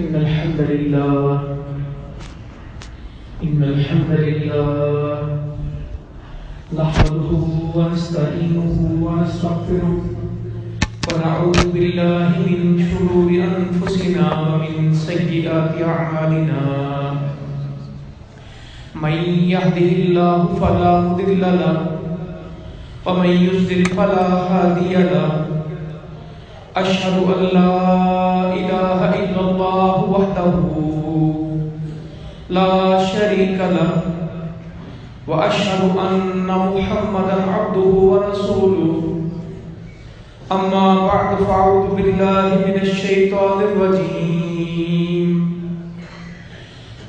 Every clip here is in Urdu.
إن الحمد لله نحمده ونستعينه ونستغفره ونعوذ بالله من شرور أنفسنا ومن سيئات أعمالنا من يهده الله فلا مضل له ومن يضلل فلا هادي له أشهد أن لا إله إلا الله وحده لا شريك له وأشهد أن محمدا عبده ورسوله أما بعد فأعوذ بالله من الشيطان الرجيم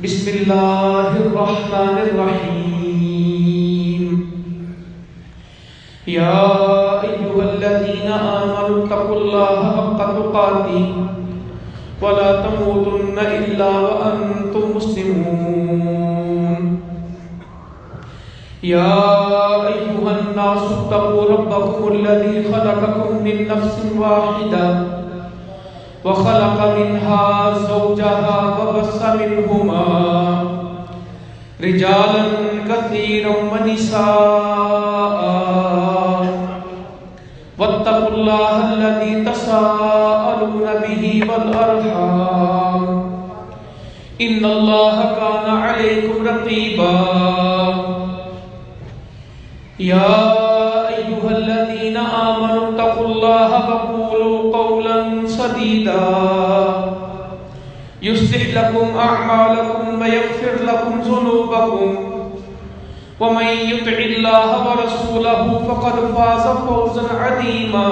بسم الله الرحمن الرحيم يا أيها الذين آمنوا اتقوا الله حق تقاته ولا تموتن إلا وأنتم مسلمون يا أيها الناس اتقوا ربكم الذي خلقكم من نفس واحدة وخلق منها زوجها وبث منهما رجالا كثيرا ونساء واتقوا الله الذي تساءلون به والأرحام إن الله كان عليكم رقيبا يا أيها الذين آمنوا اتقوا الله وقولوا قولا سديدا يصلح لكم أعمالكم ويغفر لكم ذنوبكم ومن يطع الله ورسوله فقد فاز فوزا عظيما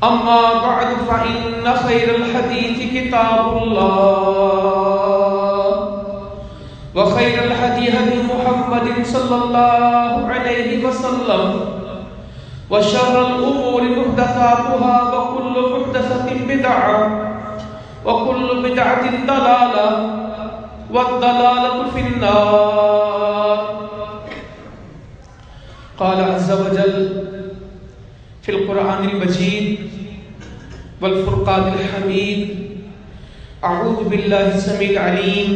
أما بعد فإن خير الحديث كتاب الله وخير الهدي هدي محمد صلى الله عليه وسلم وشر الأمور محدثاتها وكل محدثة بدعة وكل بدعة ضلالة والضلالة في النار. قال عز وجل في القرآن المجيد والفرقان الحميد أعوذ بالله السميع العليم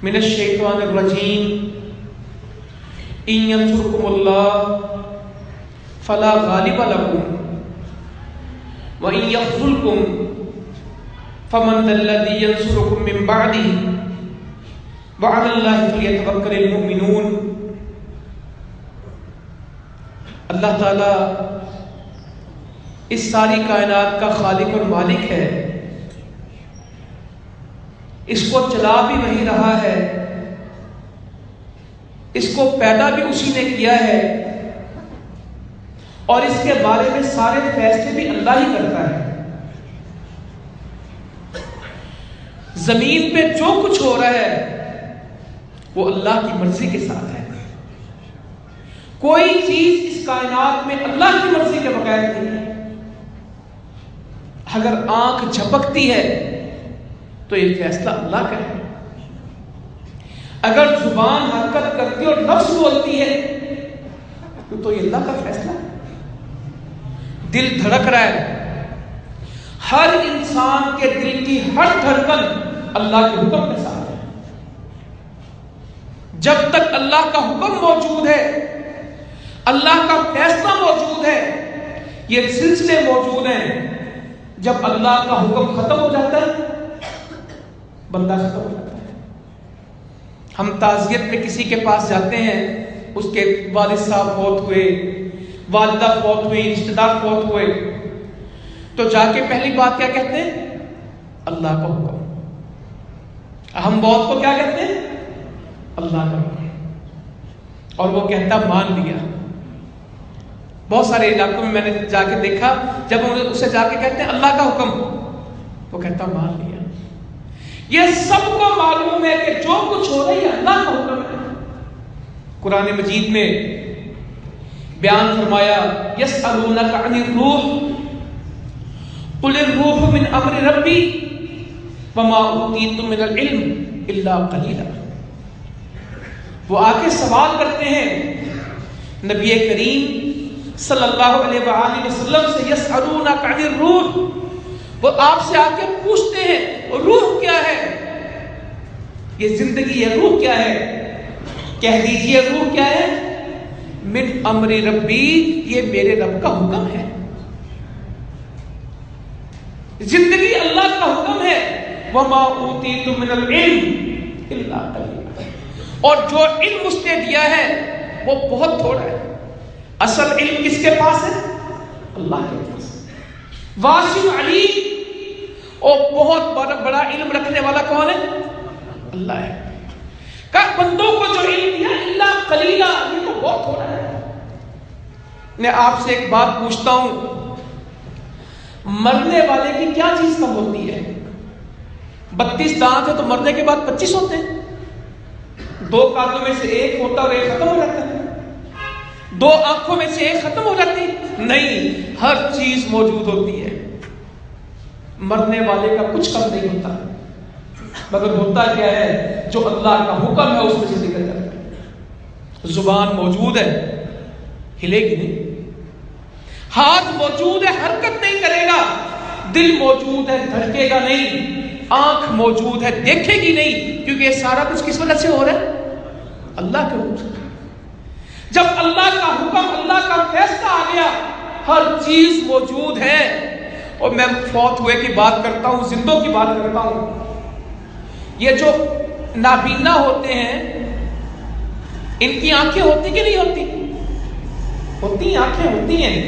من الشيطان الرجيم إن ينصركم الله فلا غالب لكم وإن يخذلكم فمن ذا الذي ينصركم من بعده وعلى الله فليتوكل المؤمنون. اللہ تعالیٰ اس ساری کائنات کا خالق اور مالک ہے، اس کو چلا بھی وہی رہا ہے، اس کو پیدا بھی اسی نے کیا ہے، اور اس کے بارے میں سارے فیصلے بھی اللہ ہی کرتا ہے. زمین پہ جو کچھ ہو رہا ہے وہ اللہ کی مرضی کے ساتھ ہے. کوئی چیز اس کائنات میں اللہ کی مرضی کے بغیر نہیں ہے. اگر آنکھ جھپکتی ہے تو یہ فیصلہ اللہ کا ہے. اگر زبان حرکت کرتی اور نفس بولتی ہے تو یہ اللہ کا فیصلہ ہے. دل دھڑک رہا ہے، ہر انسان کے دل کی ہر دھڑکن اللہ کے حکم کے ساتھ ہے. جب تک اللہ کا حکم موجود ہے، اللہ کا فیصلہ موجود ہے، یہ سلسلے موجود ہیں. جب اللہ کا حکم ختم ہو جاتا ہے بندہ ختم ہو جاتا ہے. ہم تعزیت میں کسی کے پاس جاتے ہیں، اس کے والد صاحب فوت ہوئے، والدہ فوت ہوئی، رشتہ دار فوت ہوئے، تو جا کے پہلی بات کیا کہتے ہیں؟ اللہ کا حکم. ہم موت کو کیا کہتے ہیں؟ اللہ کا حکم. اور وہ کہتا مان لیا. بہت سارے علاقوں میں نے جا کے دیکھا، جب اسے جا کے کہتے ہیں اللہ کا حکم، وہ کہتا مان لیا. یہ سب کو معلوم ہے کہ جو کچھ ہو رہا ہے اللہ کا حکم ہے. قرآن مجید میں بیان فرمایا یسألونک عن الروح قل الروح من امر ربی وما اوتیتم من العلم الا قلیلا. وہ آ کے سوال کرتے ہیں نبی کریم صلی اللہ علیہ وآلہ وسلم سے، یسألونک عن الروح، وہ آپ سے آ کے پوچھتے ہیں روح کیا ہے؟ یہ زندگی ہے، روح کیا ہے؟ کہہ دیجئے روح کیا ہے؟ من امر ربی، یہ میرے رب کا حکم ہے۔ زندگی اللہ کا حکم ہے۔ وما اوتیتم من العلم الا قلیلا، اور جو علم اس نے دیا ہے وہ بہت تھوڑا ہے۔ اصل علم کس کے پاس ہے؟ اللہ کے پاس۔ واسع علیم، اور بہت بڑا علم رکھنے والا کون ہے؟ اللہ ہے۔ کہ بندوں کو جو علم دیا الا قلیلا، یہ تو بہت تھوڑا ہے۔ میں آپ سے ایک بات پوچھتا ہوں، مرنے والے کی کیا چیز کم ہوتی ہے؟ 32 دانت ہے تو مرنے کے بعد 25 ہوتے ہیں۔ 2 کانوں میں سے ایک ہوتا اور ایک ختم ہو جاتا ہے۔ 2 آنکھوں میں سے ایک ختم ہو جاتی ہے؟ نہیں، ہر چیز موجود ہوتی ہے۔ مرنے والے کا کچھ کم نہیں ہوتا، مگر ہوتا کیا ہے؟ جو اللہ کا حکم ہے اس میں سے نکل جاتا ہے۔ زبان موجود ہے، ہلے گی نہیں۔ ہاتھ موجود ہے، حرکت نہیں کرے گا۔ دل موجود ہے، دھڑکے گا نہیں۔ آنکھ موجود ہے، دیکھے گی نہیں، کیونکہ یہ سارا کچھ کس وجہ سے ہو رہا ہے؟ اللہ کے حکم سے۔ جب اللہ کا حکم، اللہ کا فیصلہ آ گیا، ہر چیز موجود ہے۔ اور میں فوت ہوئے کی بات کرتا ہوں، زندوں کی بات کرتا ہوں۔ یہ جو نابینا ہوتے ہیں، ان کی آنکھیں ہوتی کہ نہیں ہوتی؟ ہوتی، آنکھیں ہوتی ہیں۔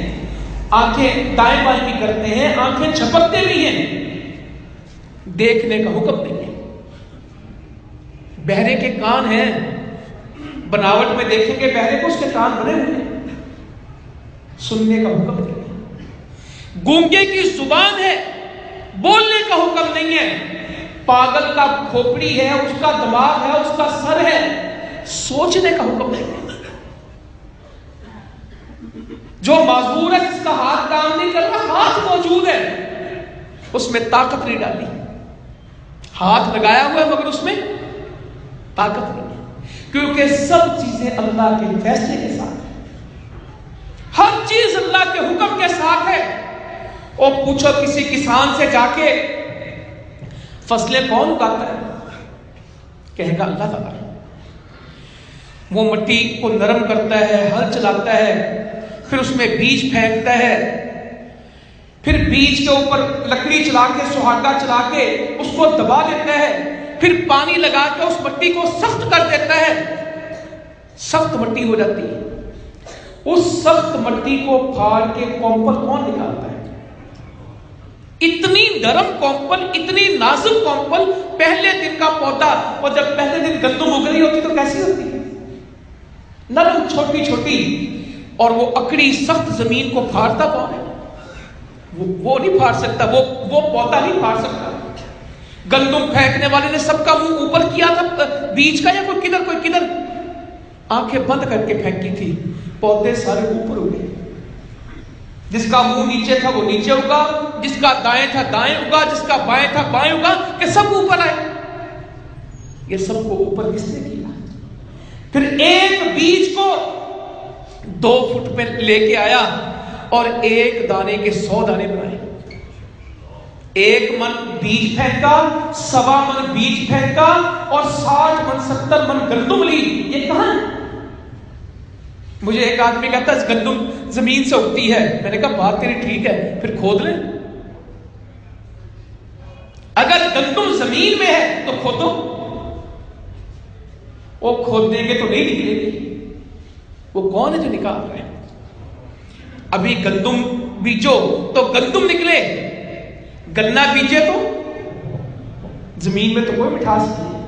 آنکھیں دائیں بائیں بھی کرتے ہیں، آنکھیں جھپکتے بھی ہیں، دیکھنے کا حکم نہیں ہے۔ بہرے کے کان ہیں، بناوٹ میں دیکھیں گے بہرے کو اس کے کان بنے ہوئے ہیں، سننے کا حکم نہیں ہے۔ گونگے کی زبان ہے، بولنے کا حکم نہیں ہے۔ پاگل کا کھوپڑی ہے، اس کا دماغ ہے، اس کا سر ہے، سوچنے کا حکم نہیں ہے۔ جو معذور ہے، جس کا ہاتھ کام نہیں کر رہا، ہاتھ موجود ہے، اس میں طاقت نہیں ڈالی۔ ہاتھ لگایا ہوا ہے مگر اس میں طاقت نہیں ہے، کیونکہ سب چیزیں اللہ کے فیصلے کے ساتھ ہیں۔ ہر چیز اللہ کے حکم کے ساتھ ہے۔ اور پوچھو کسی کسان سے جا کے فصلیں کون اگاتا ہے؟ کہے گا اللہ تعالیٰ۔ وہ مٹی کو نرم کرتا ہے، ہل چلاتا ہے، پھر اس میں بیج پھینکتا ہے، پھر بیج کے اوپر لکڑی چلا کے، سہاگا چلا کے اس کو دبا دیتا ہے، پھر پانی لگا کے اس مٹی کو سخت کر دیتا ہے، سخت مٹی ہو جاتی ہے۔ اس سخت مٹی کو پھاڑ کے کومپل کون نکالتا ہے؟ اتنی نرم کومپل، اتنی نازک کومپل، پہلے دن کا پودا، اور جب پہلے دن گندم اگ رہی ہوتی تو کیسی ہوتی ہے؟ نرم، چھوٹی چھوٹی، اور وہ اکڑی سخت زمین کو پھاڑتا کون ہے؟ وہ نہیں پھاڑ سکتا، وہ پودا نہیں پھاڑ سکتا۔ گندم پھینکنے والے نے سب کا منہ اوپر کیا تھا بیج کا، یا کوئی کدھر آنکھیں بند کر کے پھینکی تھی، پودے سارے اوپر اگے۔ جس کا منہ نیچے تھا وہ نیچے اگا، جس کا دائیں تھا دائیں اگا، جس کا بائیں تھا بائیں اگا، کہ سب اوپر آئے۔ یہ سب کو اوپر کس نے کیا؟ پھر ایک بیج کو 2 فٹ پہ لے کے آیا اور ایک دانے کے 100 دانے بنائے۔ 1 من بیج پھینکا، 1.25 من بیج پھینکا، اور 60 من 70 من گندم لی۔ یہ کہاں ہے؟ مجھے ایک آدمی کہتا ہے گندم زمین سے اگتی ہے۔ میں نے کہا بات تیری ٹھیک ہے، پھر کھود لیں۔ اگر گندم زمین میں ہے تو کھودو، وہ کھود دیں گے تو نہیں نکلے گی۔ وہ کون ہے جو نکال رہے ہیں؟ ابھی گندم بیجو تو گندم نکلے، گنا بیجے تو زمین میں تو کوئی مٹھاس نہیں۔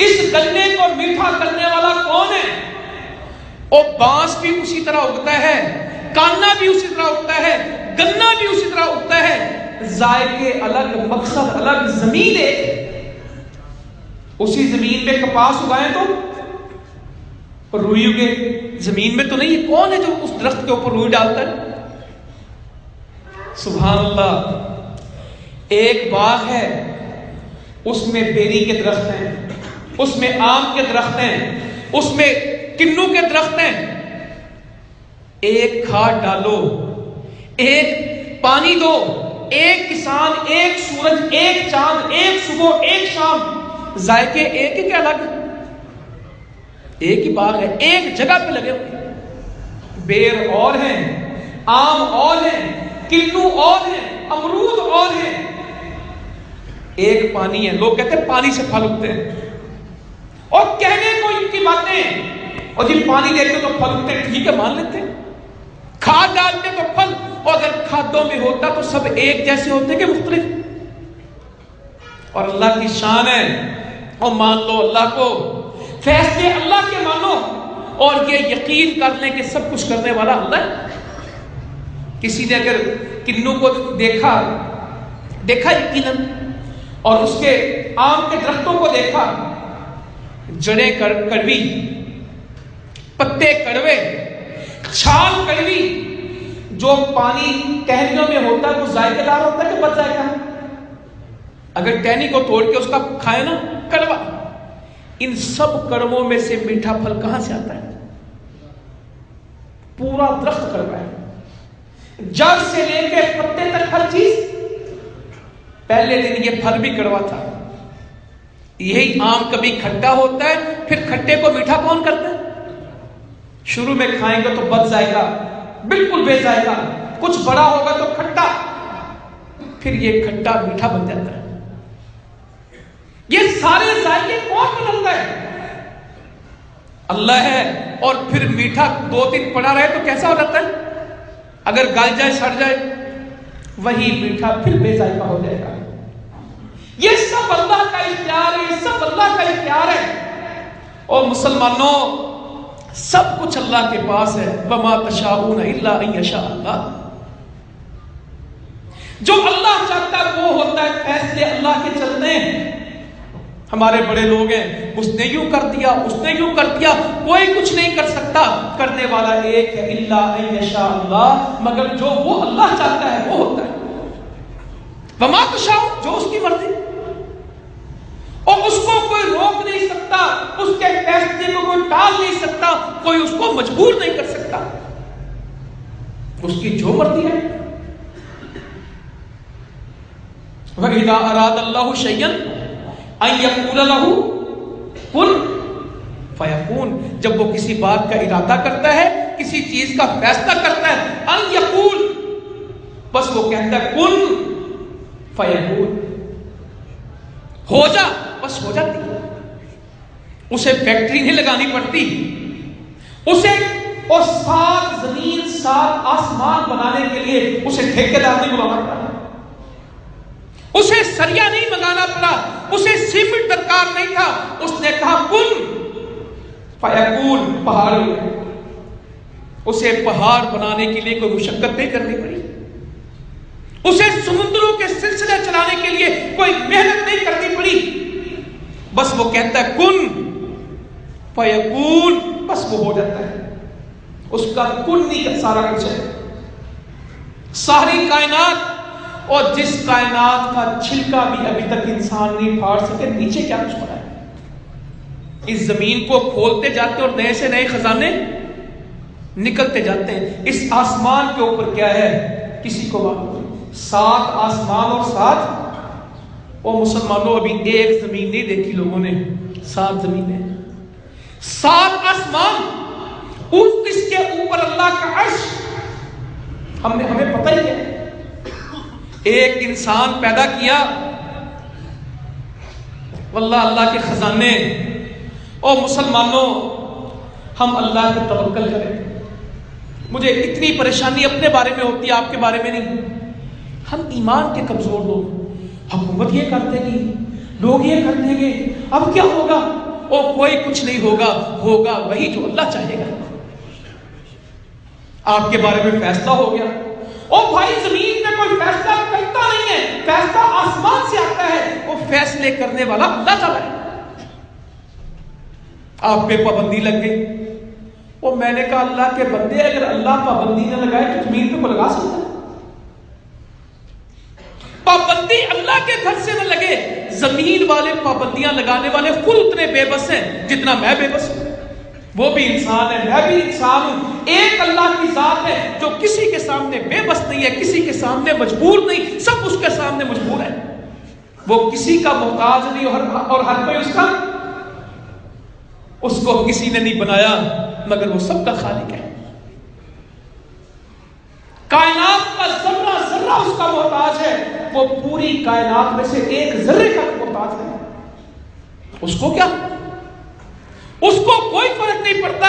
اس گنے کو میٹھا کرنے والا کون ہے؟ اور بانس بھی اسی طرح اگتا ہے، کانا بھی اسی طرح اگتا ہے، گنا بھی اسی طرح اگتا ہے، ذائقے الگ، مقصد الگ، زمین ایک۔ اسی زمین میں کپاس اگائیں تو روئی اگے، زمین میں تو نہیں۔ کون ہے جو اس درخت کے اوپر روئی ڈالتا ہے؟ سبحان اللہ۔ ایک باغ ہے، اس میں بیری کے درخت ہیں، اس میں آم کے درخت ہیں، اس میں کنو کے درخت ہیں۔ ایک کھاد ڈالو، ایک پانی دو، ایک کسان، ایک سورج، ایک چاند، ایک صبح، ایک شام، ذائقے ایک ہی کیا الگ، ایک ہی باغ ہے، ایک جگہ پہ لگے ہوئے ہیں، بیر اور ہیں، آم اور ہیں، کنو اور ہیں، امرود اور ہیں، ایک پانی ہے۔ لوگ کہتے ہیں پانی سے پھل اگتے ہیں، اور کہنے کو ان کی باتیں، اور جب پانی دیتے تو پھل اگتے ہیں، ٹھیک ہے مان لیتے ہیں، کھاد ڈالتے تو پھل، اور اگر کھادوں میں ہوتا تو سب ایک جیسے ہوتے کہ مختلف؟ اور اللہ کی شان ہے، اور مان لو اللہ کو، فیصلے اللہ کے مانو، اور یہ یقین کر لیں کہ سب کچھ کرنے والا اللہ ہے۔ کسی نے اگر کنو کو دیکھا یقیناً، اور اس کے آم کے درختوں کو دیکھا، جڑیں کڑوی، پتے کڑوے، چھال کڑوی، جو پانی ٹہنیوں میں ہوتا ہے وہ ذائقہ دار ہوتا ہے کہ بد ذائقہ؟ اگر ٹہنی کو توڑ کے اس کا کھائے نا، کڑوا، ان سب کڑووں میں سے میٹھا پھل کہاں سے آتا ہے؟ پورا درخت کڑوا ہے، جڑ سے لے کے پتے تک ہر چیز۔ پہلے دن یہ پھل بھی کڑوا تھا۔ یہی آم کبھی کھٹا ہوتا ہے، پھر کھٹے کو میٹھا کون کرتا ہے؟ شروع میں کھائیں گے تو بد ذائقہ، بالکل بے ذائقہ، کچھ بڑا ہوگا تو کھٹا، پھر یہ کھٹا میٹھا بن جاتا ہے۔ یہ سارے ذائقے کون بدلتا ہے؟ اللہ ہے۔ اور پھر میٹھا 2 دن پڑا رہے تو کیسا ہو جاتا ہے؟ اگر گل جائے، سڑ جائے، وہی میٹھا پھر بے ذائقہ ہو جائے گا۔ یہ سب اللہ کا اختیار ہے، یہ سب اللہ کا اختیار ہے۔ اور مسلمانوں، سب کچھ اللہ کے پاس ہے۔ وما تشاءون الا ان یشاء اللہ، جو اللہ چاہتا ہے وہ ہوتا ہے، فیصلے اللہ کے چلتے ہیں۔ ہمارے بڑے لوگ ہیں، اس نے یوں کر دیا، اس نے یوں کر دیا، کوئی کچھ نہیں کر سکتا، کرنے والا ایک ہے، الا ان یشاء اللہ، مگر جو وہ اللہ چاہتا ہے وہ ہوتا ہے۔ وما تشاءون، جو اس کی مرضی، اور اس کو کوئی روک نہیں سکتا، اس کے فیصلے کو کوئی ٹال نہیں سکتا، کوئی اس کو مجبور نہیں کر سکتا، اس کی جو مرضی ہے۔ وَإِذَا أَرَادَ اللَّهُ شَيْئًا أَن يَقُولَ لَهُ كُن فَيَكُونُ، جب وہ کسی بات کا ارادہ کرتا ہے، کسی چیز کا فیصلہ کرتا ہے، ان یقول، بس وہ کہتا ہے کن فیکون، ہو جا، بس ہو جاتی ہے۔ اسے فیکٹری نہیں لگانی پڑتی، اسے اور 7 زمین 7 آسمان بنانے کے لیے اسے ٹھیکیدار نہیں بلانا پڑا، اسے سریا نہیں منگانا پڑا، اسے سیمنٹ درکار نہیں تھا، اس نے کہا کن فیکون، پہاڑ ہو گئے۔ اسے پہاڑ بنانے کے لیے کوئی مشقت نہیں کرنی پڑی، اسے سمندروں کے سلسلے چلانے کے لیے کوئی محنت نہیں کرنی پڑی، بس وہ کہتا ہے کن فیکون، بس وہ ہو جاتا ہے۔ اس کا کن نہیں کا سارا کچھ ہے۔ ساری کائنات، اور جس کائنات کا چھلکا بھی ابھی تک انسان نہیں پھاڑ سکے، نیچے کیا کچھ پڑا ہے۔ اس زمین کو کھولتے جاتے اور نئے سے نئے خزانے نکلتے جاتے ہیں۔ اس آسمان کے اوپر کیا ہے کسی کو معلوم نہیں۔ 7 آسمان اور 7، اور مسلمانوں ابھی ایک زمین نہیں دیکھی لوگوں نے، 7 زمینیں، 7 آسمان، اس کے اوپر اللہ کا عرش، ہمیں پتہ ہی ہے۔ ایک انسان پیدا کیا، واللہ اللہ کے خزانے، اور مسلمانوں ہم اللہ پہ توکل کریں۔ مجھے اتنی پریشانی اپنے بارے میں ہوتی ہے، آپ کے بارے میں نہیں۔ ہم ایمان کے کمزور لوگ، حکومت یہ کر دے گی، لوگ یہ کر دیں گے، اب کیا ہوگا؟ اور کوئی کچھ نہیں ہوگا، ہوگا وہی جو اللہ چاہے گا۔ آپ کے بارے میں فیصلہ ہو گیا، اور بھائی زمین میں کوئی فیصلہ کرتا نہیں ہے، فیصلہ آسمان سے آتا ہے، وہ فیصلے کرنے والا اللہ تعالیٰ ہے۔ آپ پہ پابندی لگ گئی، اور میں نے کہا اللہ کے بندے، اگر اللہ پابندی نہ لگائے تو زمین پہ کو لگا سکتا ہے؟ پابندی اللہ کے گھر سے نہ لگے، زمین والے پابندیاں لگانے والے خود اتنے بے بس ہیں جتنا میں بے بس ہوں۔ وہ بھی انسان ہے، میں بھی انسان ہوں۔ ایک اللہ کی ذات ہے جو کسی کے سامنے بے بس نہیں ہے، کسی کے سامنے مجبور نہیں، سب اس کے سامنے مجبور ہے۔ وہ کسی کا محتاج نہیں اور ہر کوئی اس کو کسی نے نہیں بنایا مگر وہ سب کا خالق ہے۔ کائنات کا ذرہ ذرہ اس کا محتاج ہے، وہ پوری کائنات میں سے ایک ذرے کا محتاج ہے۔ اس کو کیا؟ اس کو کوئی فرق نہیں پڑتا۔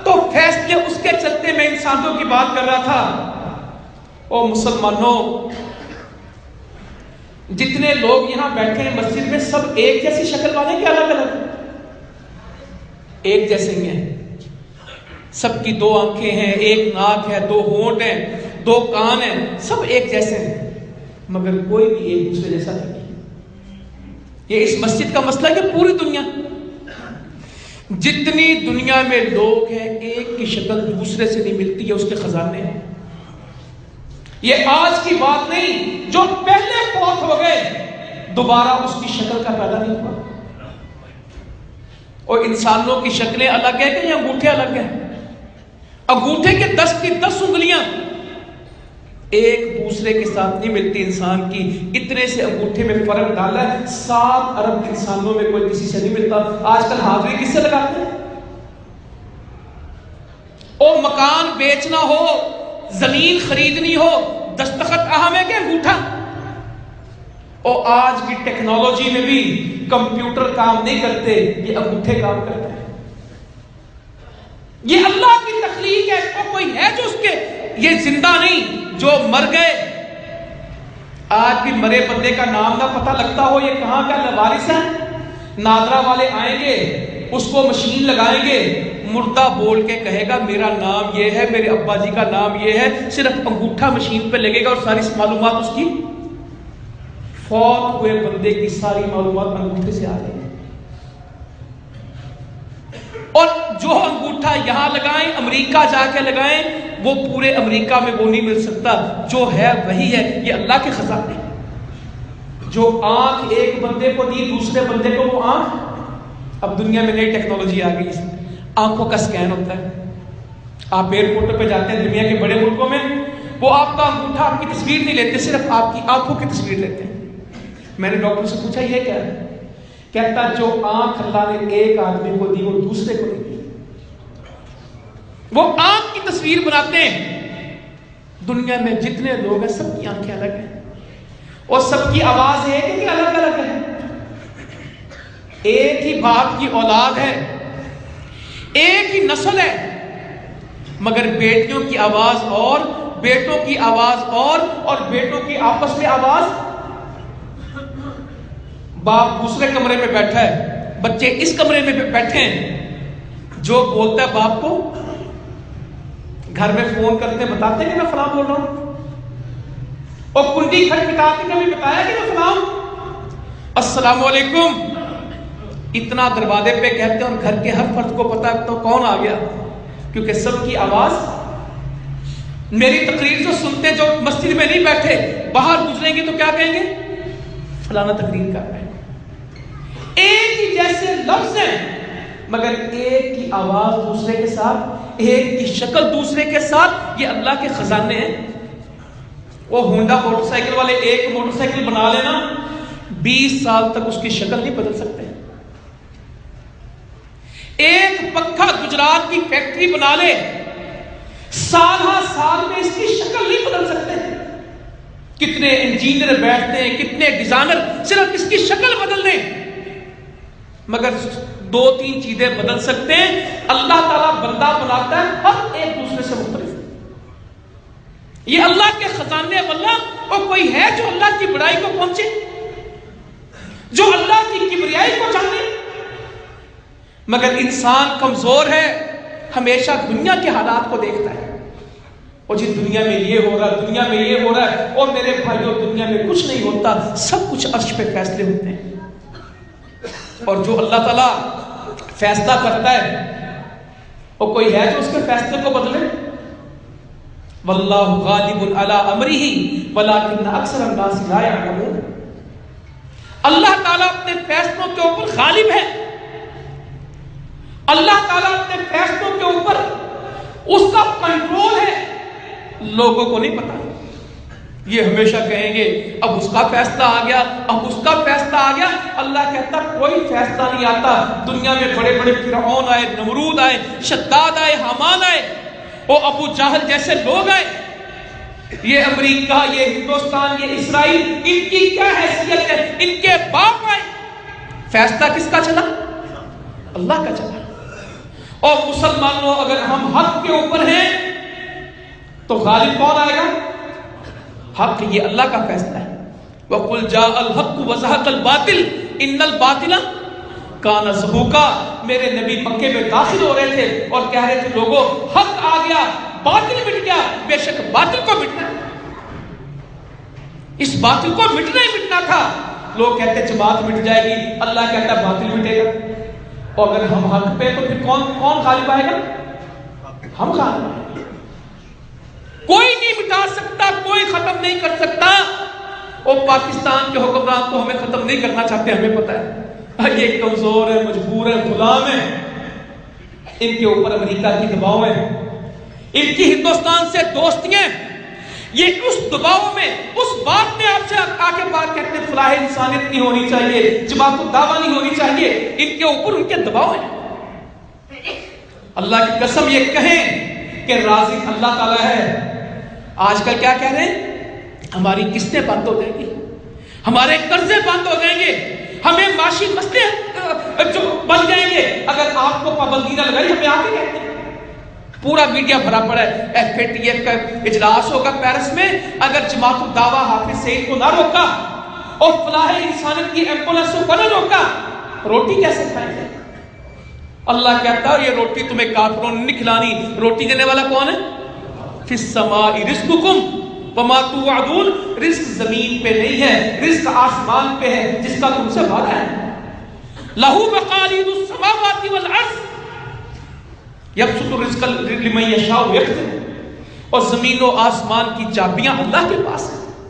تو فیصلے اس کے چلتے میں انسانوں کی بات کر رہا تھا۔ او مسلمانوں، جتنے لوگ یہاں بیٹھے ہیں مسجد میں سب ایک جیسی شکل والے کیا الگ الگ؟ ایک جیسے ہی ہیں، سب کی دو آنکھیں ہیں، ایک ناک ہے، دو ہونٹ ہیں، دو کان ہیں، سب ایک جیسے ہیں مگر کوئی بھی ایک دوسرے جیسا نہیں۔ یہ اس مسجد کا مسئلہ ہے کہ پوری دنیا، جتنی دنیا میں لوگ ہیں ایک کی شکل دوسرے سے نہیں ملتی ہے، اس کے خزانے ہیں۔ یہ آج کی بات نہیں، جو پہلے فوت ہو گئے دوبارہ اس کی شکل کا پیدا نہیں ہوا۔ اور انسانوں کی شکلیں الگ ہیں کہ یہ انگوٹھے الگ ہیں؟ انگوٹھے کے 10 کی 10 انگلیاں ایک دوسرے کے ساتھ نہیں ملتی انسان کی۔ اتنے سے انگوٹھے میں فرق ڈالا ہے، 7 ارب انسانوں میں کوئی کسی سے نہیں ملتا۔ آج کل حاضری کس سے لگاتے ہیں؟ او مکان بیچنا ہو، زمین خریدنی ہو، دستخط اہم ہے کہ انگوٹھا؟ اور آج کی ٹیکنالوجی میں بھی کمپیوٹر کام نہیں کرتے، یہ انگوٹھے کام کرتے ہیں۔ یہ اللہ کی تخلیق ہے، تو کوئی ہے جو اس کے، یہ زندہ نہیں جو مر گئے۔ آج بھی مرے بندے کا نام نہ پتہ لگتا ہو یہ کہاں کا لوارث ہے، نادرا والے آئیں گے، اس کو مشین لگائیں گے، مردہ بول کے کہے گا میرا نام یہ ہے، میرے ابا جی کا نام یہ ہے، صرف انگوٹھا مشین پہ لگے گا اور ساری معلومات اس کی، فوت ہوئے بندے کی ساری معلومات انگوٹھے سے آ جائیں گی۔ اور جو انگوٹھا یہاں لگائیں، امریکہ جا کے لگائیں، وہ پورے امریکہ میں وہ نہیں مل سکتا، جو ہے وہی ہے۔ یہ اللہ کے خزانے۔ جو آنکھ ایک بندے کو دی دوسرے بندے کو وہ آنکھ، اب دنیا میں نئی ٹیکنالوجی آ گئی، آنکھوں کا سکین ہوتا ہے۔ آپ ایئرپورٹ پہ جاتے ہیں دنیا کے بڑے ملکوں میں، وہ آپ کا انگوٹھا آپ کی تصویر نہیں لیتے، صرف آپ کی آنکھوں کی تصویر لیتے ہیں۔ میں نے ڈاکٹر سے پوچھا یہ کیا ہے؟ کہتا جو آنکھ اللہ نے ایک آدمی کو دی وہ دوسرے کو نہیں دی، وہ آنکھ کی تصویر بناتے ہیں۔ دنیا میں جتنے لوگ ہیں سب کی آنکھیں الگ ہیں اور سب کی آواز ایک ہے کہ الگ الگ ہے؟ ایک ہی باپ کی اولاد ہے، ایک ہی نسل ہے، مگر بیٹیوں کی آواز اور، بیٹوں کی آواز اور بیٹوں کی آپس میں آواز۔ باپ دوسرے کمرے میں بیٹھا ہے، بچے اس کمرے میں بیٹھے ہیں، جو بولتا ہے باپ کو گھر میں فون کرتے بتاتے ہیں کہ میں فلاں بول رہا ہوں، اور کنڈی کھٹکھٹاتے ہیں کبھی بتایا کہ میں فلاں ہوں، السلام علیکم اتنا دروازے پہ کہتے ہیں، اور گھر کے ہر فرد کو پتا ہے تو کون آ گیا، کیونکہ سب کی آواز۔ میری تقریر جو سنتے جو مسجد میں نہیں بیٹھے باہر گزریں گے تو کیا کہیں گے؟ فلانا تقریر کر رہے ہیں۔ ایک ہی جیسے لفظ ہیں مگر ایک کی آواز دوسرے کے ساتھ، ایک کی شکل دوسرے کے ساتھ۔ یہ اللہ کے خزانے ہیں۔ وہ ہونڈا موٹر سائیکل والے ایک موٹر سائیکل بنا لینا، 20 سال تک اس کی شکل نہیں بدل سکتے۔ ایک پنکھا گجرات کی فیکٹری بنا لے، سال ہر سال میں اس کی شکل نہیں بدل سکتے۔ کتنے انجینئر بیٹھتے ہیں، کتنے ڈیزائنر صرف اس کی شکل بدل دیں، مگر 2-3 چیزیں بدل سکتے ہیں۔ اللہ تعالیٰ بندہ بناتا ہے ہر ایک دوسرے سے مختلف۔ یہ اللہ کے خزانے واللہ، اور کوئی ہے جو اللہ کی بڑائی کو پہنچے، جو اللہ کی کبریائی کو جانے؟ مگر انسان کمزور ہے، ہمیشہ دنیا کے حالات کو دیکھتا ہے، اور جی دنیا میں یہ ہو رہا ہے، دنیا میں یہ ہو رہا ہے، اور میرے بھائیوں دنیا میں کچھ نہیں ہوتا، سب کچھ عرش پہ فیصلے ہوتے ہیں۔ اور جو اللہ تعالیٰ فیصلہ کرتا ہے، اور کوئی ہے جو اس کے فیصلے کو بدلے؟ واللہ غالب علی امرہ ولکن اکثر الناس لا یعلمون۔ اللہ تعالیٰ اپنے فیصلوں کے اوپر غالب ہے، اللہ تعالیٰ اپنے فیصلوں کے اوپر اس کا کنٹرول ہے، لوگوں کو نہیں پتا۔ یہ ہمیشہ کہیں گے اب اس کا فیصلہ آ گیا، اب اس کا فیصلہ آ گیا۔ اللہ کہتا کوئی فیصلہ نہیں آتا۔ دنیا میں بڑے بڑے فرعون آئے، نمرود آئے، شداد آئے، حامان آئے، اور ابو جہل جیسے لوگ آئے، یہ امریکہ، یہ ہندوستان، یہ اسرائیل، ان کی کیا حیثیت ہے؟ ان کے باپ آئے، فیصلہ کس کا چلا؟ اللہ کا چلا۔ اور مسلمانوں اگر ہم حق کے اوپر ہیں تو غالب کون آئے گا؟ حق۔ یہ اللہ کا فیصلہ ہے۔ وَقُلْ جَاءَ الْحَقُّ وَزَهَقَ الْبَاطِلُ إِنَّ الْبَاطِلَ كَانَ زَهُوقًا۔ میرے نبی مکے میں داخل ہو رہے تھے اور کہہ رہے تھے لوگوں حق آ گیا، باطل مٹ گیا۔ بے شک باطل کو مٹنا ہے، اس باطل کو مٹنا ہی مٹنا تھا۔ لوگ کہتے جماعت مٹ جائے گی، اللہ کہتا باطل مٹے گا۔ اور اگر ہم حق پہ تو پھر کون غالب آئے گا؟ ہم غالب آئے گا۔ کوئی نہیں مٹا سکتا، کوئی ختم نہیں کر سکتا۔ اور پاکستان کے حکمران تو ہمیں ختم نہیں کرنا چاہتے، ہمیں پتا ہے یہ کمزور ہے، مجبور ہے، غلام ہے۔ ان کے اوپر امریکہ کی دباؤ ہے، ان کی ہندوستان سے دوستیاں، یہ اس دباؤ میں اس بات میں آپ سے آگے بات کہتے ہیں فلاح انسانیت نہیں ہونی چاہیے، جماعت الدعوہ نہیں ہونی چاہیے، ان کے اوپر ان کے دباؤ ہے۔ اللہ کی قسم یہ کہیں کہ رازق اللہ تعالیٰ ہے۔ آج کل کیا کہہ رہے ہیں؟ ہماری قسطیں بند ہو جائیں گی، ہمارے قرضے بند ہو جائیں گے، ہمیں معاشی مسئلے جو بن جائیں گے اگر آپ کو پابندی نہ لگائی۔ ہمیں آگے کہتے ہیں، پورا میڈیا بھرا پڑا ہے۔ FATF کا اجلاس ہوگا پیرس میں، اگر جماعت الدعوہ حافظ سعید کو نہ روکا اور فلاح انسانیت کی ایمبولینس کو نہ روکا، روٹی کیسے کھائیں گے؟ اللہ کہتا ہے یہ روٹی تمہیں کافروں نے نہیں کھلانی۔ روٹی دینے والا کون ہے؟ فی السماء رزقکم وما توعدون۔ رزق زمین پہ نہیں ہے، رزق آسمان پہ ہے جس کا تم سے وعدہ ہے۔ لہو مقالید السماوات والارض یبسط الرزق لمن یشاء ویقدر۔ اور زمین و آسمان کی چابیاں اللہ کے پاس ہیں۔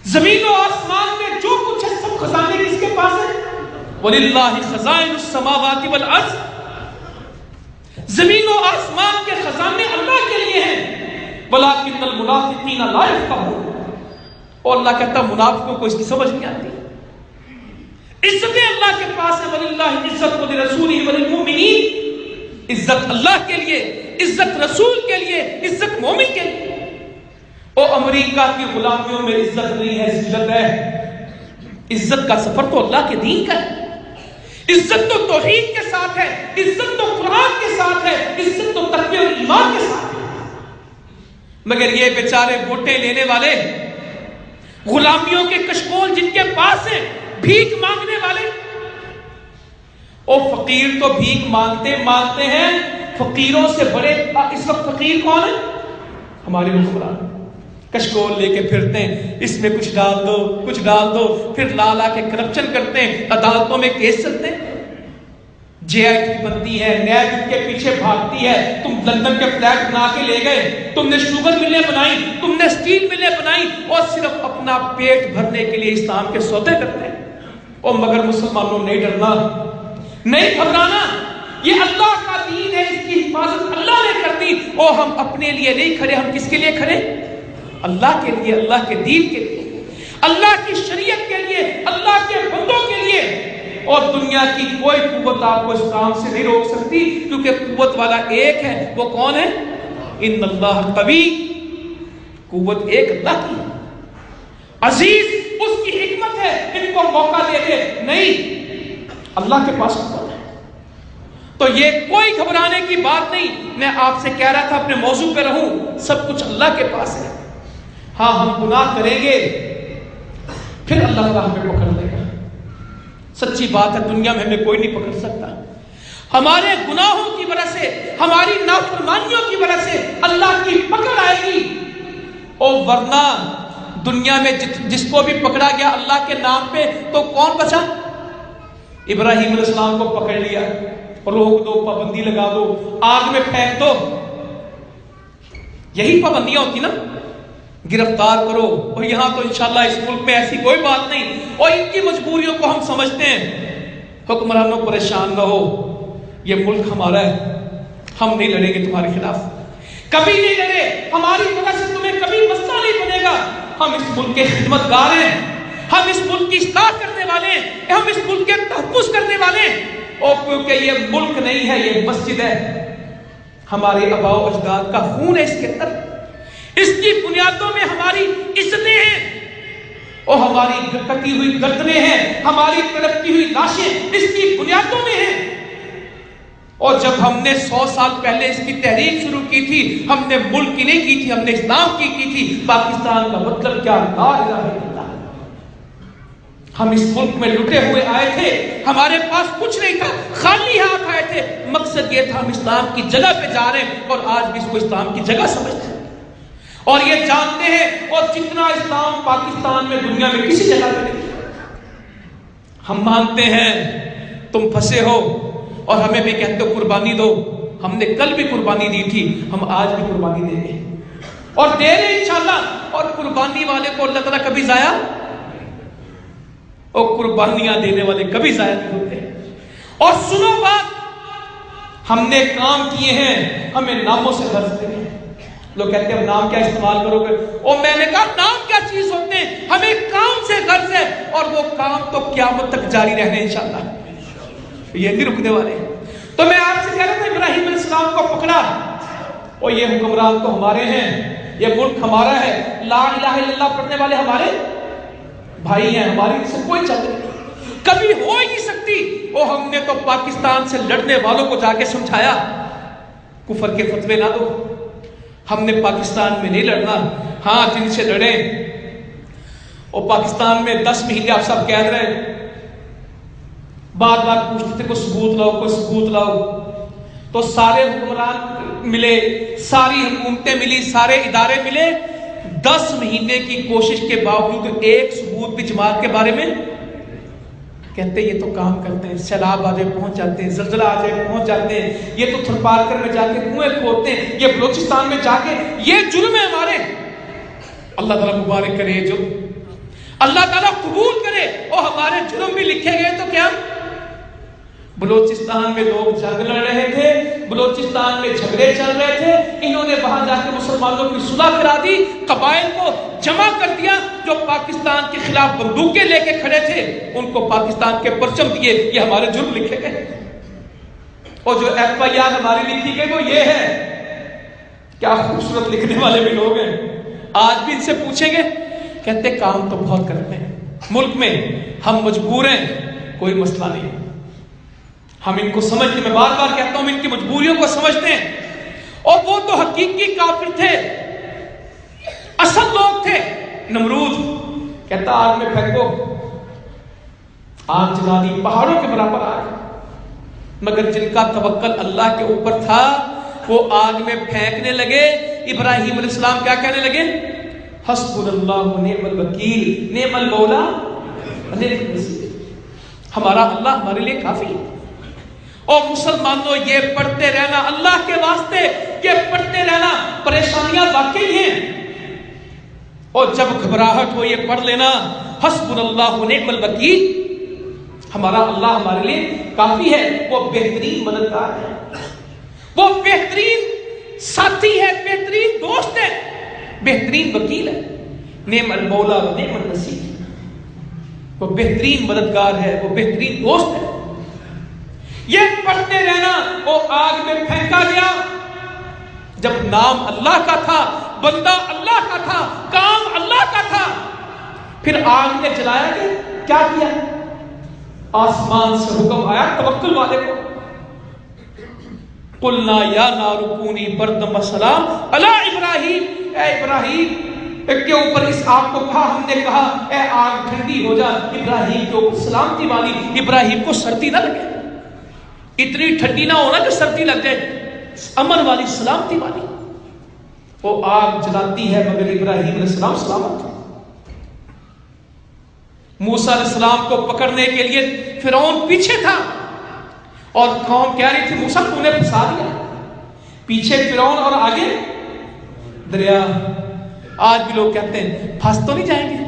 زمین و آسمان میں جو کچھ ہے سب خزانے کس کے پاس ہیں؟ وَلِلَّهِ خَزَائِنُ السَّمَاوَاتِ وَالْأَرْضِ۔ زمین و آسمان کے خزانے اللہ کے لیے ہیں۔ وَلَٰكِنَّ الْمُنَافِقِينَ لَا يَفْقَهُونَ۔ اور اللہ کہتا منافقوں کو اس کی سمجھ نہیں آتی۔ عزتیں اللہ کے پاس ہے۔ وَلِلَّهِ عِزَّتُ وَلِرَسُولِهِ وَلِلْمُؤْمِنِينَ۔ عزت اللہ کے لیے، عزت رسول کے لیے، عزت مومن کے لیے۔ اور امریکہ کی غلامیوں میں عزت نہیں ہے، ذلت ہے۔ عزت کا سفر تو اللہ کے دین کا ہے، عزت تو توحید کے ساتھ ہے، عزت تو قرآن کے ساتھ ہے، عزت تو تقوی اور ایمان کے ساتھ ہے۔ مگر یہ بیچارے ووٹیں لینے والے، غلامیوں کے کشکول جن کے پاس ہیں، بھیک مانگنے والے، اور فقیر تو بھیک مانگتے ہیں۔ فقیروں سے بڑے اس وقت فقیر کون ہے؟ ہمارے حکمران۔ کشکول لے کے پھرتے ہیں، اس میں کچھ ڈال دو، کچھ ڈال دو، پھر لا کے کرپشن کرتے ہیں، عدالتوں میں کیس چلتے ہیں۔ JIT بنتی ہے، نیب ان کے پیچھے بھاگتی ہے۔ تم لندن کے فلیٹ بنا کے لے گئے، تم نے شوگر ملیں بنائی، تم نے اسٹیل ملیں بنائی، اور صرف اپنا پیٹ بھرنے کے لیے اسلام کے سودے کرتے ہیں۔ اور مگر مسلمانوں نہیں ڈرنا، نہیں گھبرانا، یہ اللہ کا دین ہے، اس کی حفاظت اللہ نے کر دی۔ اور ہم اپنے لیے نہیں کھڑے، ہم کس کے لیے کھڑے؟ اللہ کے لیے، اللہ کے دین کے لیے، اللہ کی شریعت کے لیے، اللہ کے بندوں کے لیے۔ اور دنیا کی کوئی قوت آپ کو اس کام سے نہیں روک سکتی، کیونکہ قوت والا ایک ہے۔ وہ کون ہے؟ ان اللہ قوی۔ قوت ایک اللہ کی ہے، عزیز اس کی حکمت ہے، ان کو موقع دے دے نہیں، اللہ کے پاس قوت ہے۔ تو یہ کوئی گھبرانے کی بات نہیں۔ میں آپ سے کہہ رہا تھا اپنے موضوع پہ رہوں، سب کچھ اللہ کے پاس ہے۔ ہاں ہم گناہ کریں گے پھر اللہ تعالیٰ ہمیں پکڑ لے گا۔ سچی بات ہے، دنیا میں ہمیں کوئی نہیں پکڑ سکتا۔ ہمارے گناہوں کی وجہ سے، ہماری نافرمانیوں کی وجہ سے اللہ کی پکڑ آئے گی۔ اور ورنہ دنیا میں جس کو بھی پکڑا گیا اللہ کے نام پہ تو کون بچا؟ ابراہیم علیہ السلام کو پکڑ لیا، روک دو، پابندی لگا دو، آگ میں پھینک دو، یہی پابندیاں ہوتی نا، گرفتار کرو۔ اور یہاں تو انشاءاللہ اس ملک میں ایسی کوئی بات نہیں، اور ان کی مجبوریوں کو ہم سمجھتے ہیں۔ حکمرانوں پریشان نہ ہو، یہ ملک ہمارا ہے، ہم نہیں لڑیں گے تمہارے خلاف، کبھی نہیں لڑے، ہماری وجہ سے تمہیں کبھی مسئلہ نہیں بنے گا، ہم اس ملک کے خدمت گار ہیں، ہم اس ملک کی اصلاح کرنے والے ہیں، ہم اس ملک کے تحفظ کرنے والے ہیں، اور کیونکہ یہ ملک نہیں ہے، یہ مسجد ہے، ہمارے آباء و اجداد کا خون ہے اس کے اندر، اس کی بنیادوں میں ہماری عزتیں ہیں اور ہماری کٹی ہوئی گردنیں ہیں، ہماری تڑپتی ہوئی لاشیں اس کی بنیادوں میں ہیں۔ اور جب ہم نے 100 سال پہلے اس کی تحریک شروع کی تھی، ہم نے ملک کی نہیں کی تھی، ہم نے اسلام کی تھی۔ پاکستان کا مطلب کیا؟ لا الہ الا اللہ۔ ہم اس ملک میں لٹے ہوئے آئے تھے، ہمارے پاس کچھ نہیں تھا، خالی ہاتھ آئے تھے، مقصد یہ تھا ہم اسلام کی جگہ پہ جا رہے ہیں، اور آج بھی اس کو اسلام کی جگہ سمجھتے ہیں اور یہ جانتے ہیں، اور جتنا اسلام پاکستان میں دنیا میں کسی جگہ پہ نہیں۔ ہم مانتے ہیں تم پھنسے ہو اور ہمیں بھی کہتے ہو قربانی دو، ہم نے کل بھی قربانی دی تھی، ہم آج بھی قربانی دیں گے اور دے رہے ہیں انشاءاللہ۔ اور قربانی والے کو اللہ تعالیٰ کبھی ضائع، اور قربانیاں دینے والے کبھی ضائع نہیں ہوتے۔ اور سنو بات، ہم نے کام کیے ہیں، ہمیں ناموں سے غرض نہیں۔ لوگ کہتے ہیں نام کیا استعمال کرو گے، اور میں نے کہا نام کیا چیز ہوتے ہیں، ہمیں کام سے غرض ہے، اور وہ کام تو قیامت تک جاری رہنے انشاءاللہ، یہ نہیں رکنے والے۔ تو میں آپ سے کہہ رہا تھا ابراہیم علیہ السلام کو پکڑا، اور یہ حکمران تو ہمارے ہیں، یہ ملک ہمارا ہے، لا الہ الا اللہ پڑھنے والے ہمارے بھائی ہیں، ہماری سے کوئی چل نہیں، کبھی ہو ہی نہیں سکتی۔ اور ہم نے تو پاکستان سے لڑنے والوں کو جا کے سمجھایا کفر کے فتوے نہ دو، ہم نے پاکستان میں نہیں لڑنا، ہاں جن سے لڑے، اور پاکستان میں 10 مہینے آپ سب قید رہے، بار بار پوچھتے تھے کوئی ثبوت لاؤ، کوئی ثبوت لاؤ، تو سارے حکمران ملے، ساری حکومتیں ملی، سارے ادارے ملے، 10 مہینے کی کوشش کے باوجود ایک ثبوت بھی جماعت کے بارے میں، کہتے ہیں یہ تو کام کرتے ہیں، سیلاب آ جائے پہنچ جاتے ہیں، زلزلہ آ جائے پہنچ جاتے ہیں، یہ تو تھرپارکر میں جا کے کنویں کھودتے ہیں، یہ بلوچستان میں جا کے، یہ جرم ہے ہمارے۔ اللہ تعالیٰ مبارک کرے یہ جرم، اللہ تعالیٰ قبول کرے، اور ہمارے جرم بھی لکھے گئے تو کیا؟ بلوچستان میں لوگ جنگ لڑ رہے تھے، بلوچستان میں جھگڑے چل رہے تھے، انہوں نے وہاں جا کے مسلمانوں کی صلح کرا دی، قبائل کو جمع کر دیا، جو پاکستان کے خلاف بندوقیں لے کے کھڑے تھے ان کو پاکستان کے پرچم دیے، یہ ہمارے جرم لکھے گئے۔ اور جو FIR ہماری لکھی گئی وہ یہ ہے، کیا خوبصورت لکھنے والے بھی لوگ ہیں، آج بھی ان سے پوچھیں گے کہتے کام تو بہت کرتے ہیں ملک میں، ہم مجبور ہیں، کوئی مسئلہ نہیں، ہم ان کو سمجھتے، میں بار بار کہتا ہوں ان کی مجبوریوں کو سمجھتے ہیں، اور وہ تو حقیقی کافر تھے، اصل لوگ تھے۔ نمرود کہتا آگ میں پھینکو، آگ جلا دی، پہاڑوں کے برابر آگ، مگر جن کا توکل اللہ کے اوپر تھا وہ آگ میں پھینکنے لگے۔ ابراہیم علیہ السلام کیا کہنے لگے؟ حسبنا اللہ و نعم الوکیل، نعم المولا و نعم النصیر، ہمارا اللہ ہمارے لیے کافی ہے۔ اور مسلمانوں یہ پڑھتے رہنا اللہ کے واسطے، یہ پڑھتے رہنا، پریشانیاں واقعی ہیں، اور جب گھبراہٹ ہو یہ پڑھ لینا حسبنا اللہ و نعم الوکیل، ہمارا اللہ ہمارے لیے کافی ہے، وہ بہترین مددگار ہے، وہ بہترین ساتھی ہے، بہترین دوست ہے، بہترین وکیل ہے، نعم المولا و نعم النصیر، وہ بہترین مددگار ہے، وہ بہترین دوست ہے۔ یہ پڑھتے رہنا، وہ آگ میں پھینکا گیا، جب نام اللہ کا تھا، بندہ اللہ کا تھا، کام اللہ کا تھا، پھر آگ نے جلایا کہ کیا کیا؟ آسمان سے حکم آیا توکل والے کو، قلنا یا نار کونی بردم وسلام علی ابراہیم، اے ابراہیم کے اوپر اس آگ کو کہا، ہم نے کہا اے آگ ٹھنڈی ہو جا، ابراہیم کے اوپر سلامتی والی، ابراہیم کو سردی نہ لگے، اتنی ٹھنڈی نہ ہونا کہ سردی لگ جائے، امن والی، سلامتی والی، وہ آگ جلاتی ہے مگر ابراہیم علیہ السلام سلامت تھے۔ موسیٰ علیہ السلام کو پکڑنے کے لیے فرعون پیچھے تھا، اور قوم کہہ رہی تھی موسیٰ تو نے پھنسا دیا، پیچھے فرعون اور آگے دریا۔ آج بھی لوگ کہتے ہیں پھنس تو نہیں جائیں گے،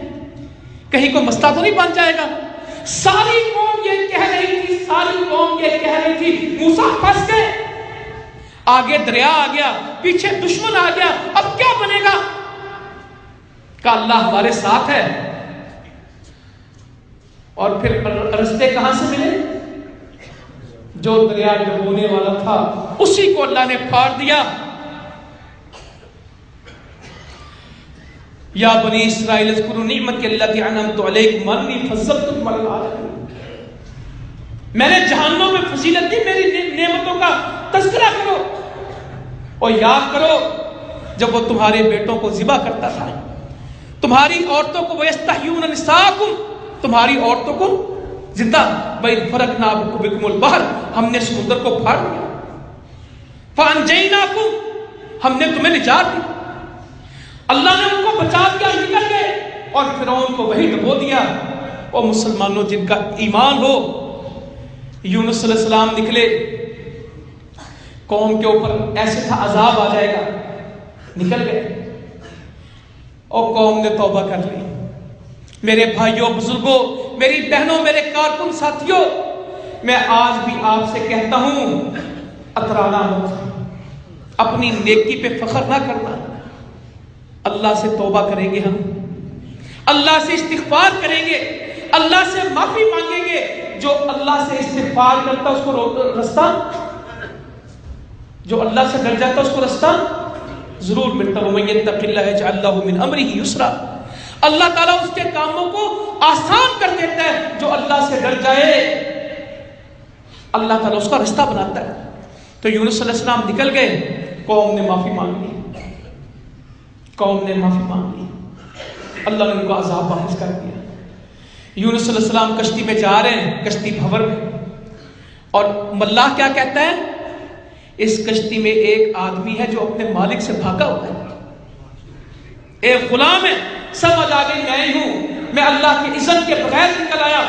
کہیں کوئی مسئلہ تو نہیں بن جائے گا، ساری قوم یہ کہہ رہی تھی، ساری قوم یہ کہہ رہی تھی موسیٰ پھنس گئے، آگے دریا آ گیا، پیچھے دشمن آ گیا، اب کیا بنے گا؟ کہ اللہ ہمارے ساتھ ہے۔ اور پھر رستے کہاں سے ملے؟ جو دریا ڈبونے والا تھا اسی کو اللہ نے پھاڑ دیا۔ یا بنی اسرائیل اذکروا نعمتی التی انعمت علیکم انی فضلتکم علی العالمین، میں نے جہنم میں فضیلت دی، میری نعمتوں کا تذکرہ کرو اور یاد کرو جب وہ تمہارے بیٹوں کو ذبح کرتا تھا، تمہاری عورتوں کو وَيَسْتَحْيُونَ نِسَاءَكُمْ، تمہاری عورتوں کو زندہ، بَإِذْ فَرَقْنَا بِكُمُ الْبَحْرَ، ہم نے سمندر کو پھاڑ دیا، فَأَنْجَيْنَاكُمْ، ہم نے تمہیں نجات دی، اللہ نے ان کو بچا دیا، نکل گئے، اور فرعون کو وہی ڈبو دیا۔ اور مسلمانوں جن کا ایمان ہو، یونس علیہ السلام نکلے، قوم کے اوپر ایسے تھا عذاب آ جائے گا، نکل گئے اور قوم نے توبہ کر لی۔ میرے بھائیوں، بزرگوں، میری بہنوں، میرے کارکن ساتھیوں، میں آج بھی آپ سے کہتا ہوں اترانا مت، اپنی نیکی پہ فخر نہ کرنا، اللہ سے توبہ کریں گے، ہم اللہ سے استغفار کریں گے، اللہ سے معافی مانگیں گے۔ جو اللہ سے استغفار کرتا اس کو رستہ، جو اللہ سے ڈر جاتا اس کو رستہ ضرور ملتا۔ وَمَن يَتَّقِ اللَّهَ يَجْعَل لَّهُ مِنْ أَمْرِهِ يُسْرًا، اللہ تعالیٰ اس کے کاموں کو آسان کر دیتا ہے۔ جو اللہ سے ڈر جائے اللہ تعالیٰ اس کا رستہ بناتا ہے۔ تو یونس علیہ السلام نکل گئے، قوم نے معافی مانگ لی، قوم نے معافی مانگ لی، اللہ نے ان کو عذاب واپس کر دیا۔ یونس علیہ السلام کشتی میں جا رہے ہیں، کشتی بھنور میں، اور ملاح کیا کہتا ہے؟ اس کشتی میں ایک آدمی ہے جو اپنے مالک سے بھاگا ہوا ہے، ایک غلام ہے، سمجھ آ گئی میں ہی ہوں، میں اللہ کی اذن کے بغیر نکل آیا،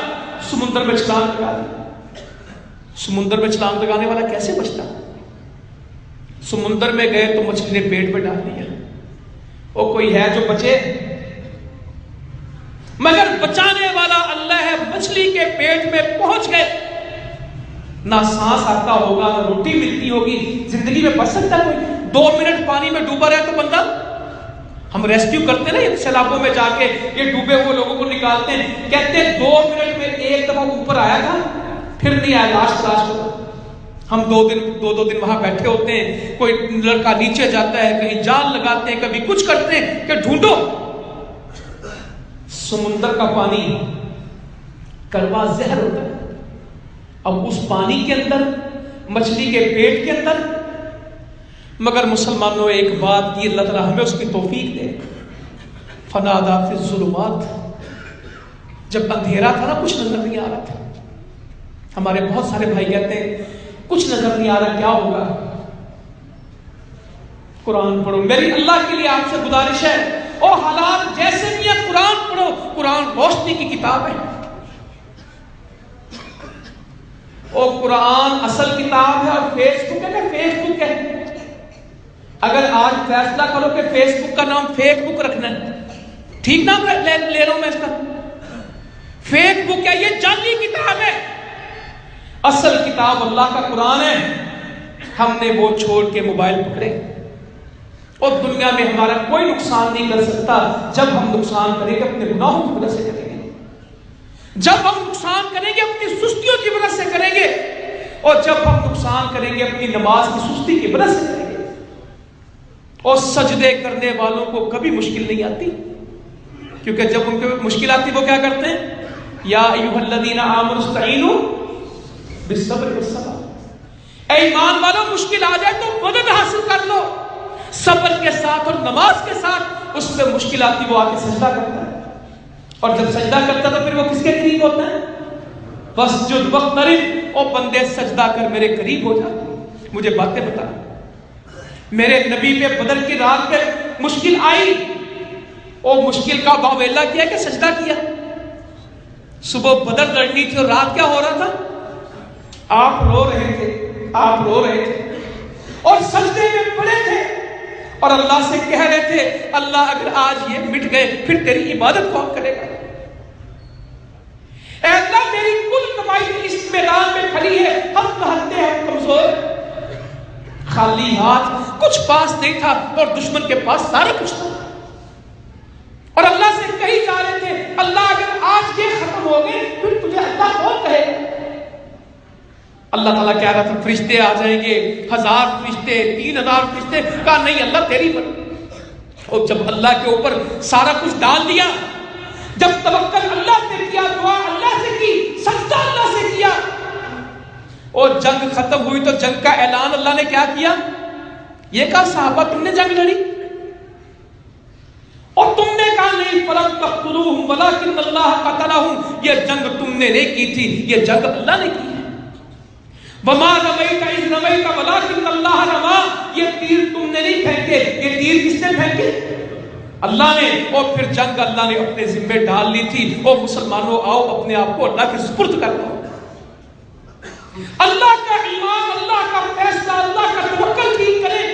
سمندر میں چھلانگ لگا دی۔ سمندر میں چھلانگ لگانے والا کیسے بچتا؟ سمندر میں گئے تو مچھلی نے پیٹ پہ ڈال دیا، اور کوئی ہے جو بچے؟ مگر بچانے والا اللہ ہے۔ مچھلی کے پیٹ میں پہنچ گئے، نہ سانس آتا ہوگا، نہ روٹی ملتی ہوگی، زندگی میں بچ سکتا کوئی؟ 2 منٹ پانی میں ڈوبا رہے تو بندہ، ہم ریسکیو کرتے نا سیلابوں میں جا کے، یہ ڈوبے ہوئے لوگوں کو نکالتے ہیں، کہتے ہیں 2 منٹ میں ایک دفعہ اوپر آیا تھا، پھر نہیں آیا، لاش تلاش کرو۔ ہم 2 دن وہاں بیٹھے ہوتے ہیں، کوئی لڑکا نیچے جاتا ہے، کہیں جال لگاتے ہیں، کبھی کچھ کرتے ہیں کہ ڈھونڈو۔ سمندر کا پانی کڑوا زہر ہوتا ہے، اب اس پانی کے اندر، مچھلی کے پیٹ کے اندر، مگر مسلمانوں ایک بات کی، اللہ تعالیٰ ہمیں اس کی توفیق دے، فنادا فی الظلمات، جب اندھیرا تھا نا، کچھ نظر نہیں آ رہا تھا، ہمارے بہت سارے بھائی کہتے ہیں کچھ نظر نہیں آ رہا، کیا ہوگا؟ قرآن پڑھو۔ میری اللہ کے لیے آپ سے گزارش ہے، اور حالات جیسے بھی ہیں قرآن پڑھو، قرآن روشنی کی کتاب ہے، اور قرآن اصل کتاب ہے، اور فیس بک ہے کہ فیس بک ہے؟ اگر آج فیصلہ کرو کہ فیس بک کا نام فیک بک رکھنا ہے، ٹھیک نام لے رہا ہوں میں اس کا، فیک بک ہے، یہ جعلی کتاب ہے، اصل کتاب اللہ کا قرآن ہے۔ ہم نے وہ چھوڑ کے موبائل پکڑے، اور دنیا میں ہمارا کوئی نقصان نہیں کر سکتا۔ جب ہم نقصان کریں گے اپنے گناہوں کی وجہ سے کریں گے، جب ہم نقصان کریں گے اپنی سستیوں کی وجہ سے کریں گے، اور جب ہم نقصان کریں گے اپنی نماز کی سستی کی وجہ سے کریں گے۔ اور سجدے کرنے والوں کو کبھی مشکل نہیں آتی، کیونکہ جب ان کو مشکل آتی وہ کیا کرتے ہیں؟ یا ایھا الذین آمنوا استعینوا بالصبر والصلاۃ، اے ایمان والو مشکل آ جائے تو مدد حاصل کر لو، صبر کے ساتھ اور نماز کے ساتھ۔ اس پہ مشکل آتی وہ آ کے سجدہ کرتا ہے، اور جب سجدہ کرتا تو پھر وہ کس کے قریب ہوتا ہے؟ واسجد واقترب، او بندے سجدہ کر میرے قریب ہو جا، مجھے باتیں بتا۔ میرے نبی پہ بدر کی رات پہ مشکل آئی، اور مشکل کا واویلا کیا کہ سجدہ کیا۔ صبح بدر لڑنی تھی اور رات کیا ہو رہا تھا؟ آپ رو رہے تھے، آپ رو رہے تھے، اور سجدے میں پڑے تھے، اور اللہ سے کہہ رہے تھے اللہ اگر آج یہ مٹ گئے پھر تیری عبادت کون کرے گا؟ اے اللہ میری کل کمائی اس میدان میں کھڑی ہے، ہم کہتے ہیں ہم کمزور، خالی ہاتھ، کچھ پاس نہیں تھا اور دشمن کے پاس سارا کچھ تھا، اور اللہ سے کہی جا رہے تھے اللہ اگر آج یہ ختم ہو گئے پھر تجھے اللہ کون کہے گا؟ اللہ تعالیٰ کہہ رہا تھا فرشتے آ جائیں گے، 1000 فرشتے، 3000 فرشتے، کہا نہیں اللہ تیری پر۔ اور جب اللہ کے اوپر سارا کچھ ڈال دیا، جب توکل اللہ سے کیا، دعا اللہ سے کی، سجدہ اللہ سے کیا، اور جنگ ختم ہوئی تو جنگ کا اعلان اللہ نے کیا کیا؟ یہ کہا صحابہ تم نے جنگ لڑی؟ اور تم نے کہا نہیں فلم تقتلوہم ولکن اللہ قتلہم، یہ جنگ تم نے نہیں کی تھی، یہ جنگ اللہ نے کی ہے۔ وما رمیت اذ رمیت ولکن اللہ رما، یہ تیر تم نے نہیں پھینکے، یہ تیر کس نے پھینکے؟ اللہ نے۔ اور پھر جنگ اللہ نے اپنے ذمہ ڈال لی تھی، اور مسلمانوں آؤ اپنے آپ کو اللہ کے سپرد کر دو، اللہ کا ایمان، اللہ کا فیصلہ، اللہ کا توکل ٹھیک کریں،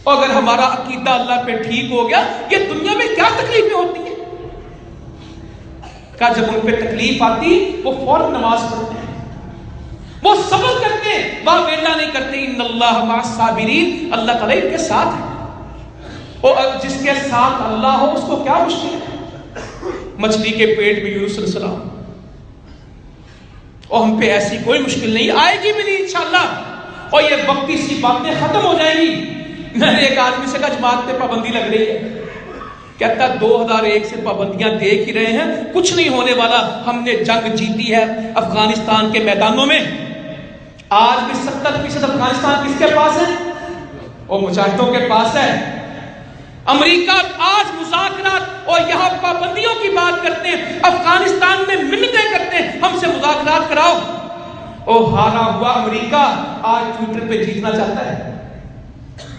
اور اگر ہمارا عقیدہ اللہ پہ ٹھیک ہو گیا، یہ دنیا میں کیا تکلیفیں ہوتی ہیں؟ کہ جب ان پہ تکلیف آتی وہ فوراً نماز پڑھتے ہیں، وہ صبر کرتے ہیں، وہ ویلا نہیں کرتے، ان اللہ مع الصابرین، اللہ تعالیٰ ان کے ساتھ ہے، اور جس کے ساتھ اللہ ہو اس کو کیا مشکل ہے؟ مچھلی کے پیٹ میں یونس علیہ السلام، اور ہم پہ ایسی کوئی مشکل نہیں آئے گی بھی نہیں انشاءاللہ، اور یہ وقتی سی باتیں ختم ہو جائیں گی۔ میں نے ایک آدمی سے کہا جماعت پہ پابندی لگ رہی ہے، کہتا 2001 سے پابندیاں دیکھ ہی رہے ہیں، کچھ نہیں ہونے والا، ہم نے جنگ جیتی ہے افغانستان کے میدانوں میں، آج بھی 70% افغانستان کس کے پاس ہے؟ وہ مجاہدوں کے پاس ہے۔ امریکہ آج مذاکرات اور یہاں پابندیوں کی بات کرتے ہیں، افغانستان میں منتیں کرتے ہیں ہم سے مذاکرات کراؤ، اور ہارا ہوا امریکہ آج ٹویٹر پہ جیتنا چاہتا ہے۔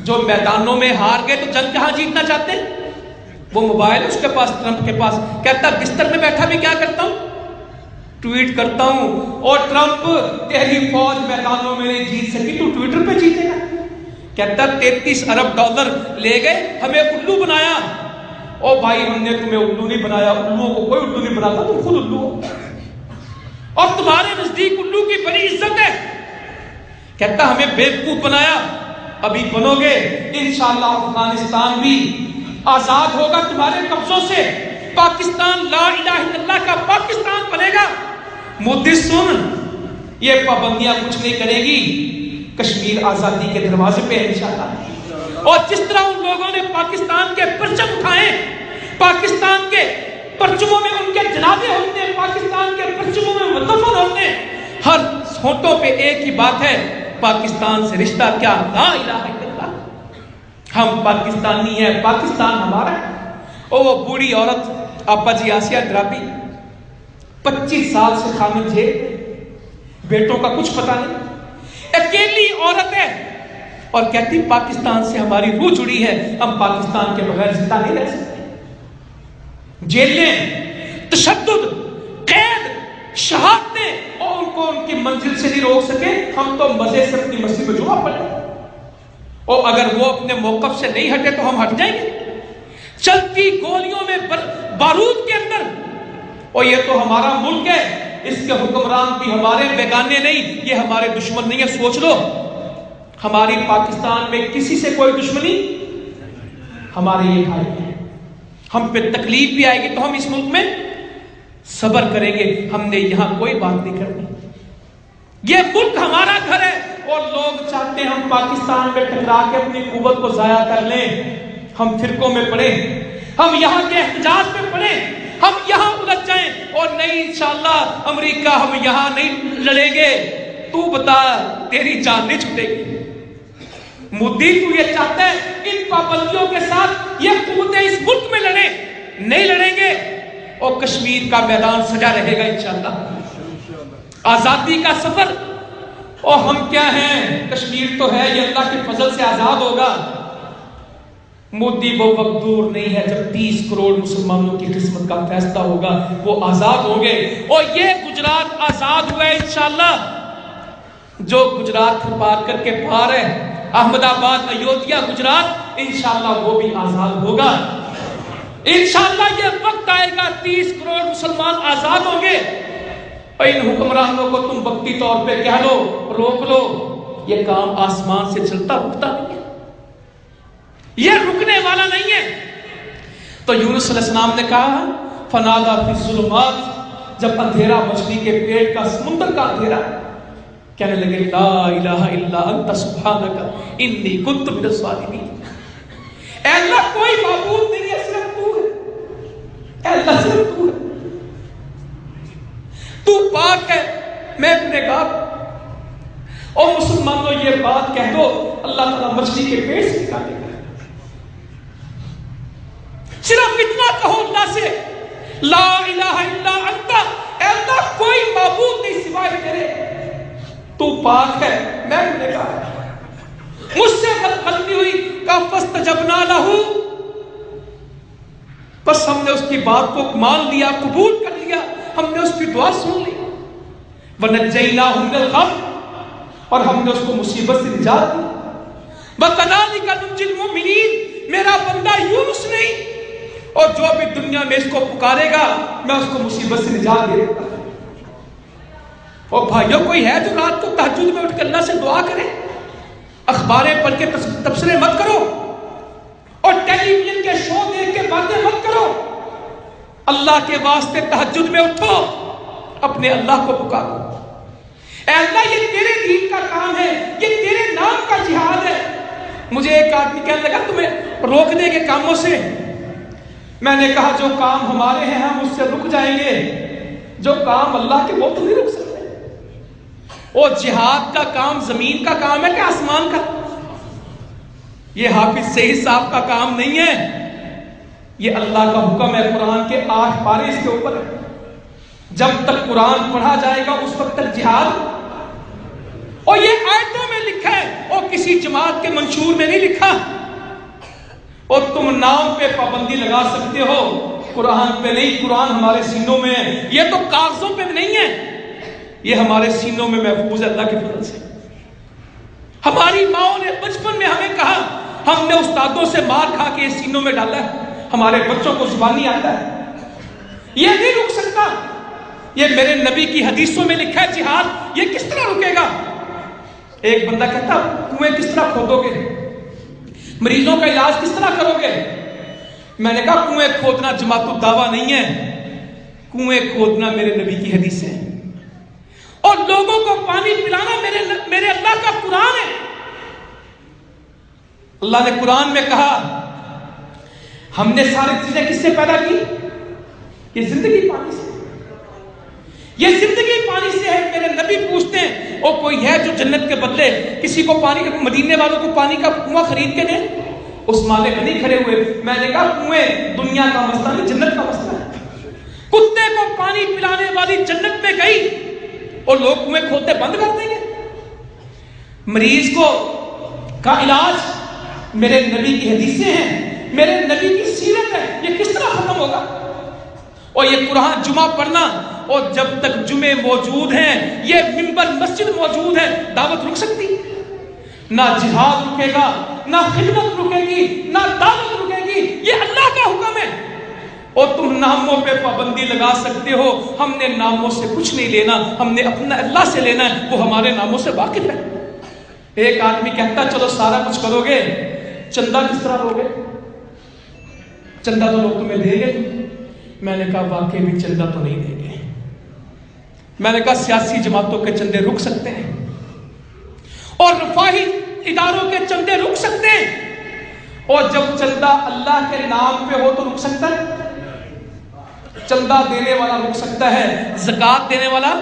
جو میدانوں میں ہار گئے تو جنگ کہاں جیتنا چاہتے ہیں؟ وہ موبائل اس کے پاس، ٹرمپ کے پاس، کہتا بستر میں بیٹھا بھی کیا کرتا ہوں؟ ٹویٹ کرتا ہوں، اور ٹرمپ تیری فوج میدانوں میں نہیں جیت سکی، تو ٹویٹر پہ جیتے گا۔ کہتا 33 ارب ڈالر لے گئے، ہمیں الو بنایا، او بھائی ہم نے تمہیں الو نہیں بنایا، الو کو کوئی الو نہیں بناتا، تم خود الو ہو، اور تمہارے نزدیک الو کی بڑی عزت ہے۔ کہتا ہمیں بیوقوف بنایا، ابھی بنو گے انشاءاللہ افغانستان بھی آزاد ہوگا تمہارے قبضوں سے، پاکستان لا الہ الا اللہ کا پاکستان بنے گا۔ مودی سن، یہ پابندیاں کچھ نہیں کرے گی، کشمیر آزادی کے دروازے پہ ہے انشاءاللہ۔ اور جس طرح ان لوگوں نے پاکستان کے پرچم اٹھائے، پاکستان کے پرچموں میں ان کے جنازے ہوتے ہیں، پاکستان کے پرچموں میں دفن ہوتے ہیں، ہر ہونٹوں پہ ایک ہی بات ہے، پاکستان سے رشتہ کیا؟ لا الہ الا اللہ، ہم پاکستانی ہیں، پاکستان ہمارا ہے۔ اور وہ بوڑھی عورت آپا جی آسیہ ڈرابی 25 سال سے خامد جھیل، بیٹوں کا کچھ پتہ نہیں، اکیلی عورت ہے، اور کہتی پاکستان سے ہماری روح جڑی ہے، ہم پاکستان کے بغیر زندہ نہیں رہ سکتے۔ جیلیں، تشدد، قید، شہادتیں، اور ان کو ان کی منزل سے نہیں روک سکے، ہم تو مزے سے اپنی مسجد میں جمعہ پڑھیں، اور اگر وہ اپنے موقف سے نہیں ہٹے تو ہم ہٹ جائیں گے۔ چلتی گولیوں میں بارود کے اندر، اور یہ تو ہمارا ملک ہے، اس کے حکمران بھی ہمارے بیگانے نہیں، یہ ہمارے دشمن نہیں ہے۔ سوچ لو ہماری پاکستان میں کسی سے کوئی دشمنی، ہمارے یہ بھائی ہیں، ہم پہ تکلیف بھی آئے گی تو ہم اس ملک میں صبر کریں گے، ہم نے یہاں کوئی بات نہیں کرنی، یہ ملک ہمارا گھر ہے، اور لوگ چاہتے ہیں ہم پاکستان میں ٹکرا کے اپنی قوت کو ضائع کر لیں، ہم فرقوں میں پڑے، ہم یہاں کے احتجاج میں پڑے، ہم یہاں الجھ جائیں، اور نہیں انشاءاللہ امریکہ ہم یہاں نہیں لڑیں گے، تو بتا تیری جان نہیں چھوٹے گی۔ مودی تو یہ چاہتا ہے ان پابندیوں کے ساتھ یہ قوتیں اس ملک میں لڑیں، نہیں لڑیں گے، اور کشمیر کا میدان سجا رہے گا انشاءاللہ، آزادی کا سفر۔ اور ہم کیا ہیں، کشمیر تو ہے، یہ اللہ کے فضل سے آزاد ہوگا۔ مودی وہ وقت دور نہیں ہے جب 30 کروڑ مسلمانوں کی قسمت کا فیصلہ ہوگا، وہ آزاد ہوں گے، اور یہ گجرات آزاد ہوا ہے انشاءاللہ۔ جو گجرات پار کر کے پار ہے، احمد آباد، ایودھیا، گجرات، انشاءاللہ وہ بھی آزاد ہوگا۔ انشاءاللہ یہ وقت آئے گا 30 کروڑ مسلمان آزاد ہوں گے، اور ان حکمرانوں کو تم وقتی طور پہ کہہ لو، روک لو، یہ کام آسمان سے چلتا رکتا نہیں ہے، یہ رکنے والا نہیں ہے۔ تو یونس علیہ السلام نے کہا فنادا فی الظلمات، جب اندھیرا مچھلی کے پیٹ کا، سمندر کا اندھیرا، کہنے لگے لا الہ الا انت سبحانک انی کنت من الظالمین، اے اللہ کوئی معبود نہیں ہے صرف تو ہے، اے اللہ صرف تو ہے، تو پاک ہے، میں گنہگار۔ اور مسلمانوں یہ بات کہہ دو، اللہ تعالیٰ مچھلی کے پیٹ سے نکالے گا۔ صرف اتنا کہو اللہ سے لا الہ الا انت، اے اللہ کوئی معبود نہیں سوائے تیرے، تو پاک ہے، میں گنہگار ہوں، مجھ سے غلطی ہوئی۔ کہا فاستجبنا لہ، بس ہم نے اس کی بات کو مان لیا، قبول کر لیا، ہم نے اس کی دعا سن لی۔ ونجیناہ من الغم، اور ہم نے اس کو مصیبت سے نجات دی۔ وکذالک ننجی المؤمنین، میرا بندہ یونس نہیں، اور جو بھی دنیا میں اس کو پکارے گا میں اس کو مصیبت سے نجات دے دوں گا۔ اور بھائیوں کوئی ہے جو رات کو تہجد میں اٹھ کے اللہ سے دعا کرے؟ اخباریں پڑھ کے تبصرے مت کرو، اور ٹیلی ویژن کے شو دیکھ کے باتیں مت کرو، اللہ کے واسطے تہجد میں اٹھو، اپنے اللہ کو پکارو، اے اللہ یہ تیرے دین کا کام ہے، یہ تیرے نام کا جہاد ہے۔ مجھے ایک آدمی کہنے لگا تمہیں روکنے کے کاموں سے، میں نے کہا جو کام ہمارے ہیں ہم اس سے رک جائیں گے، جو کام اللہ کے وہ تو نہیں رک سکتے۔ وہ جہاد کا کام زمین کا کام ہے کہ آسمان کا؟ یہ حافظ سعید صاحب کا کام نہیں ہے، یہ اللہ کا حکم ہے، قرآن کے 8 پارے اس کے اوپر ہے۔ جب تک قرآن پڑھا جائے گا اس وقت تک جہاد، اور یہ آیتوں میں لکھا ہے، اور کسی جماعت کے منشور میں نہیں لکھا۔ اور تم نام پہ پابندی لگا سکتے ہو، قرآن پہ نہیں، قرآن ہمارے سینوں میں ہے، یہ تو کاغذوں پہ نہیں ہے، یہ ہمارے سینوں میں محفوظ ہے اللہ کے فضل سے۔ ہماری ماؤں نے بچپن میں ہمیں کہا، ہم نے استادوں سے مار کھا کے سینوں میں ڈالا ہے، ہمارے بچوں کو زبانی آتا ہے، یہ نہیں رک سکتا۔ یہ میرے نبی کی حدیثوں میں لکھا ہے جہاد، یہ کس طرح رکے گا؟ ایک بندہ کہتا کنویں کس طرح کھودو گے، مریضوں کا علاج کس طرح کرو گے؟ میں نے کہا کنویں کھودنا جماعت الدعوہ نہیں ہے، کنویں کھودنا میرے نبی کی حدیث ہے، اور لوگوں کو پانی پلانا میرے اللہ کا قرآن ہے۔ اللہ نے قرآن میں کہا ہم نے ساری چیزیں کس سے پیدا کی؟ یہ زندگی پانی سے، یہ زندگی پانی سے ہے۔ میرے نبی پوچھتے ہیں اور کوئی ہے جو جنت کے بدلے کسی کو پانی، مدینے والوں کو پانی کا کنواں خرید کے دے؟ عثمان غنی کھڑے ہوئے، میں نے کہا کنویں دنیا کا مسئلہ نہیں، جنت کا مسئلہ ہے۔ کتے کو پانی پلانے والی جنت میں گئی اور لوگ کنویں کھودتے بند کر دیں گے؟ مریض کو کا علاج میرے نبی کی حدیثیں ہیں، میرے نبی کی سیرت ہے، یہ کس طرح ختم ہوگا؟ اور یہ قرآن جمعہ پڑھنا، اور جب تک جمعے موجود ہیں، یہ منبر مسجد موجود ہے، دعوت رک سکتی؟ نہ جہاد رکے گا، نہ خدمت رکے گی، نہ دعوت رکے گی، یہ اللہ کا حکم ہے۔ اور تم ناموں پہ پابندی لگا سکتے ہو، ہم نے ناموں سے کچھ نہیں لینا، ہم نے اپنا اللہ سے لینا ہے، وہ ہمارے ناموں سے واقف ہے۔ ایک آدمی کہتا چلو سارا کچھ کرو گے، چندہ کس طرح لو گے؟ چندہ تو لوگ تمہیں دیں گے۔ میں نے کہا واقعی بھی چندہ تو نہیں دیں گے۔ میں نے کہا سیاسی جماعتوں کے چندے رک سکتے ہیں، اور رفاہی اداروں کے چندے رک سکتے ہیں، اور جب چندہ اللہ کے نام پہ ہو تو رک سکتا ہے؟ چندہ دینے والا رک سکتا ہے، زکوٰۃ دینے والا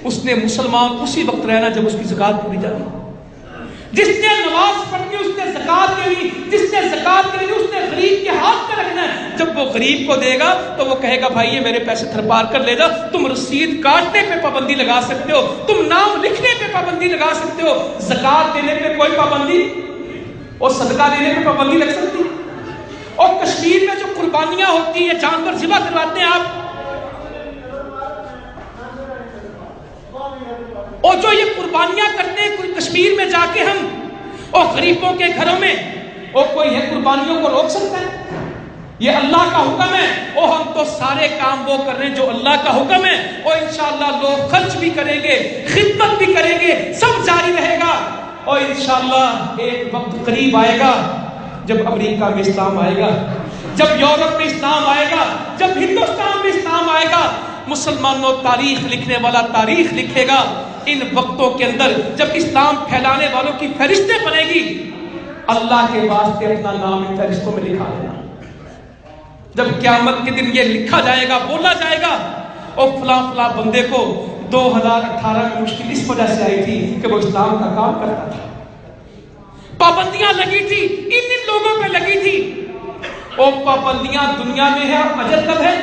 اس نے مسلمان اسی وقت رہنا جب اس کی زکوٰۃ پوری جانی۔ جس نے نماز پڑھنی اس نے زکوٰۃ دینی، جس نے زکوٰۃ دینی اس نے غریب کے ہاتھ میں رکھنا ہے۔ جب وہ غریب کو دے گا تو وہ کہے گا بھائی یہ میرے پیسے تھرپار کر لے جا۔ تم رسید کاٹنے پہ پابندی لگا سکتے ہو، تم نام لکھنے پہ پابندی لگا سکتے ہو، زکوٰۃ دینے پہ کوئی پابندی اور صدقہ دینے پہ پابندی لگ سکتی؟ اور کشمیر میں جو قربانیاں ہوتی ہیں، جانور ذبح کرواتے ہیں آپ، اور جو یہ قربانیاں کرتے ہیں کوئی کشمیر میں جا کے ہم، اور غریبوں کے گھروں میں، اور کوئی ہے قربانیوں کو روک سکتا ہے؟ یہ اللہ کا حکم ہے اور ہم تو سارے کام وہ کر رہے ہیں جو اللہ کا حکم ہے، اور انشاءاللہ لوگ خرچ بھی کریں گے، خدمت بھی کریں گے، سب جاری رہے گا، اور انشاءاللہ ایک وقت قریب آئے گا جب امریکہ میں اسلام آئے گا، جب یورپ میں اسلام آئے گا، جب ہندوستان میں اسلام آئے گا۔ مسلمانوں، تاریخ لکھنے والا تاریخ لکھے گا، ان وقتوں کے اندر جب اسلام پھیلانے والوں کی فہرستیں بنے گی، اللہ کے واسطے اپنا نام ان فہرستوں میں لکھا لینا۔ جب قیامت کے دن یہ لکھا جائے گا، بولا جائے گا، اور فلاں فلاں بندے کو 2018 میں مشکل اس وجہ سے آئی تھی کہ وہ اسلام کا کام کرتا تھا، پابندیاں لگی تھی، ان لوگوں پہ لگی تھی۔ اور پابندیاں دنیا میں ہے، اجر کب ہے؟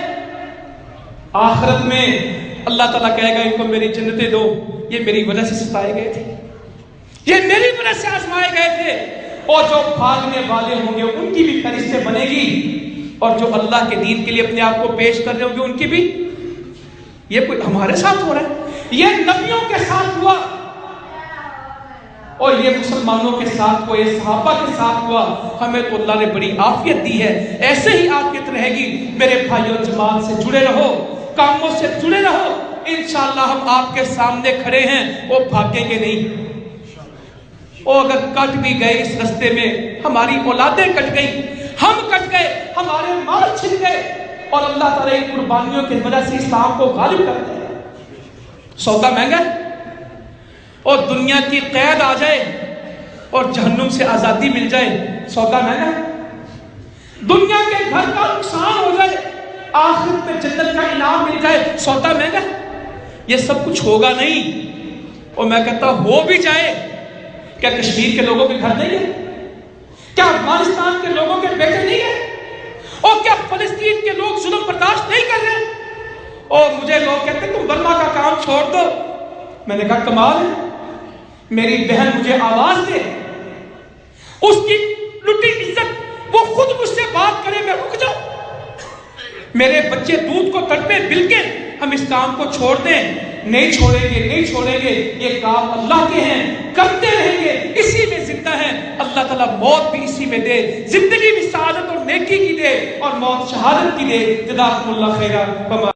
آخرت میں اللہ تعالیٰ کہے گا ان کو میری جنتیں دو، یہ میری وجہ سے ستائے گئے تھے، یہ میری وجہ سے آزمائے گئے تھے۔ اور جو بھاگنے والے ہوں گے ان کی بھی فہرستیں بنے گی، اور جو اللہ کے دین کے لیے اپنے آپ کو پیش کر رہے ہوں گے ان کی بھی۔ یہ کوئی ہمارے ساتھ ہو رہا ہے، یہ نبیوں کے ساتھ ہوا، اور یہ مسلمانوں کے ساتھ ہوا، یہ صحابہ کے ساتھ ہوا۔ ہمیں تو اللہ نے بڑی عافیت دی ہے، ایسے ہی عافیت رہے گی۔ میرے بھائیوں، جماعت سے جڑے رہو، کاموں سے جڑے رہو، انشاءاللہ ہم آپ کے سامنے کھڑے ہیں، وہ بھاگیں گے نہیں۔ اور اگر کٹ بھی گئے اس رستے میں، ہماری اولادیں کٹ گئی، ہم کٹ گئے، ہمارے مال چھن گئے، اور اللہ تعالیٰ ان قربانیوں کی وجہ سے اسلام کو غالب کر دے۔ سودا مہنگا ہے، اور دنیا کی قید آ جائے اور جہنم سے آزادی مل جائے، سودا مہنگا ہے۔ دنیا کے گھر کا نقصان ہو جائے، آخرت میں جنت کا انعام مل جائے، سودا مہنگا ہے۔ یہ سب کچھ ہوگا نہیں، اور میں کہتا ہوں ہو بھی جائے، کیا کشمیر کے لوگوں کے گھر نہیں ہے؟ کیا افغانستان کے لوگوں کے بیٹے نہیں ہیں؟ اور کیا فلسطین کے لوگ ظلم برداشت نہیں کر رہے؟ اور مجھے لوگ کہتے ہیں تم برما کا کام چھوڑ دو۔ میں نے کہا کمال ہے، میری بہن مجھے آواز دے، اس کی لٹی عزت، وہ خود مجھ سے بات کرے، میں رک جاؤں، میرے بچے دودھ کو تڑپے بلکے، ہم اس کام کو چھوڑ دیں؟ نہیں چھوڑیں گے، نہیں چھوڑیں گے۔ یہ کام اللہ کے ہیں، کرتے رہیں گے، اسی میں زندہ ہیں۔ اللہ تعالیٰ موت بھی اسی میں دے، زندگی بھی سعادت اور نیکی کی دے، اور موت شہادت کی دے۔ جزاکم اللہ خیرا۔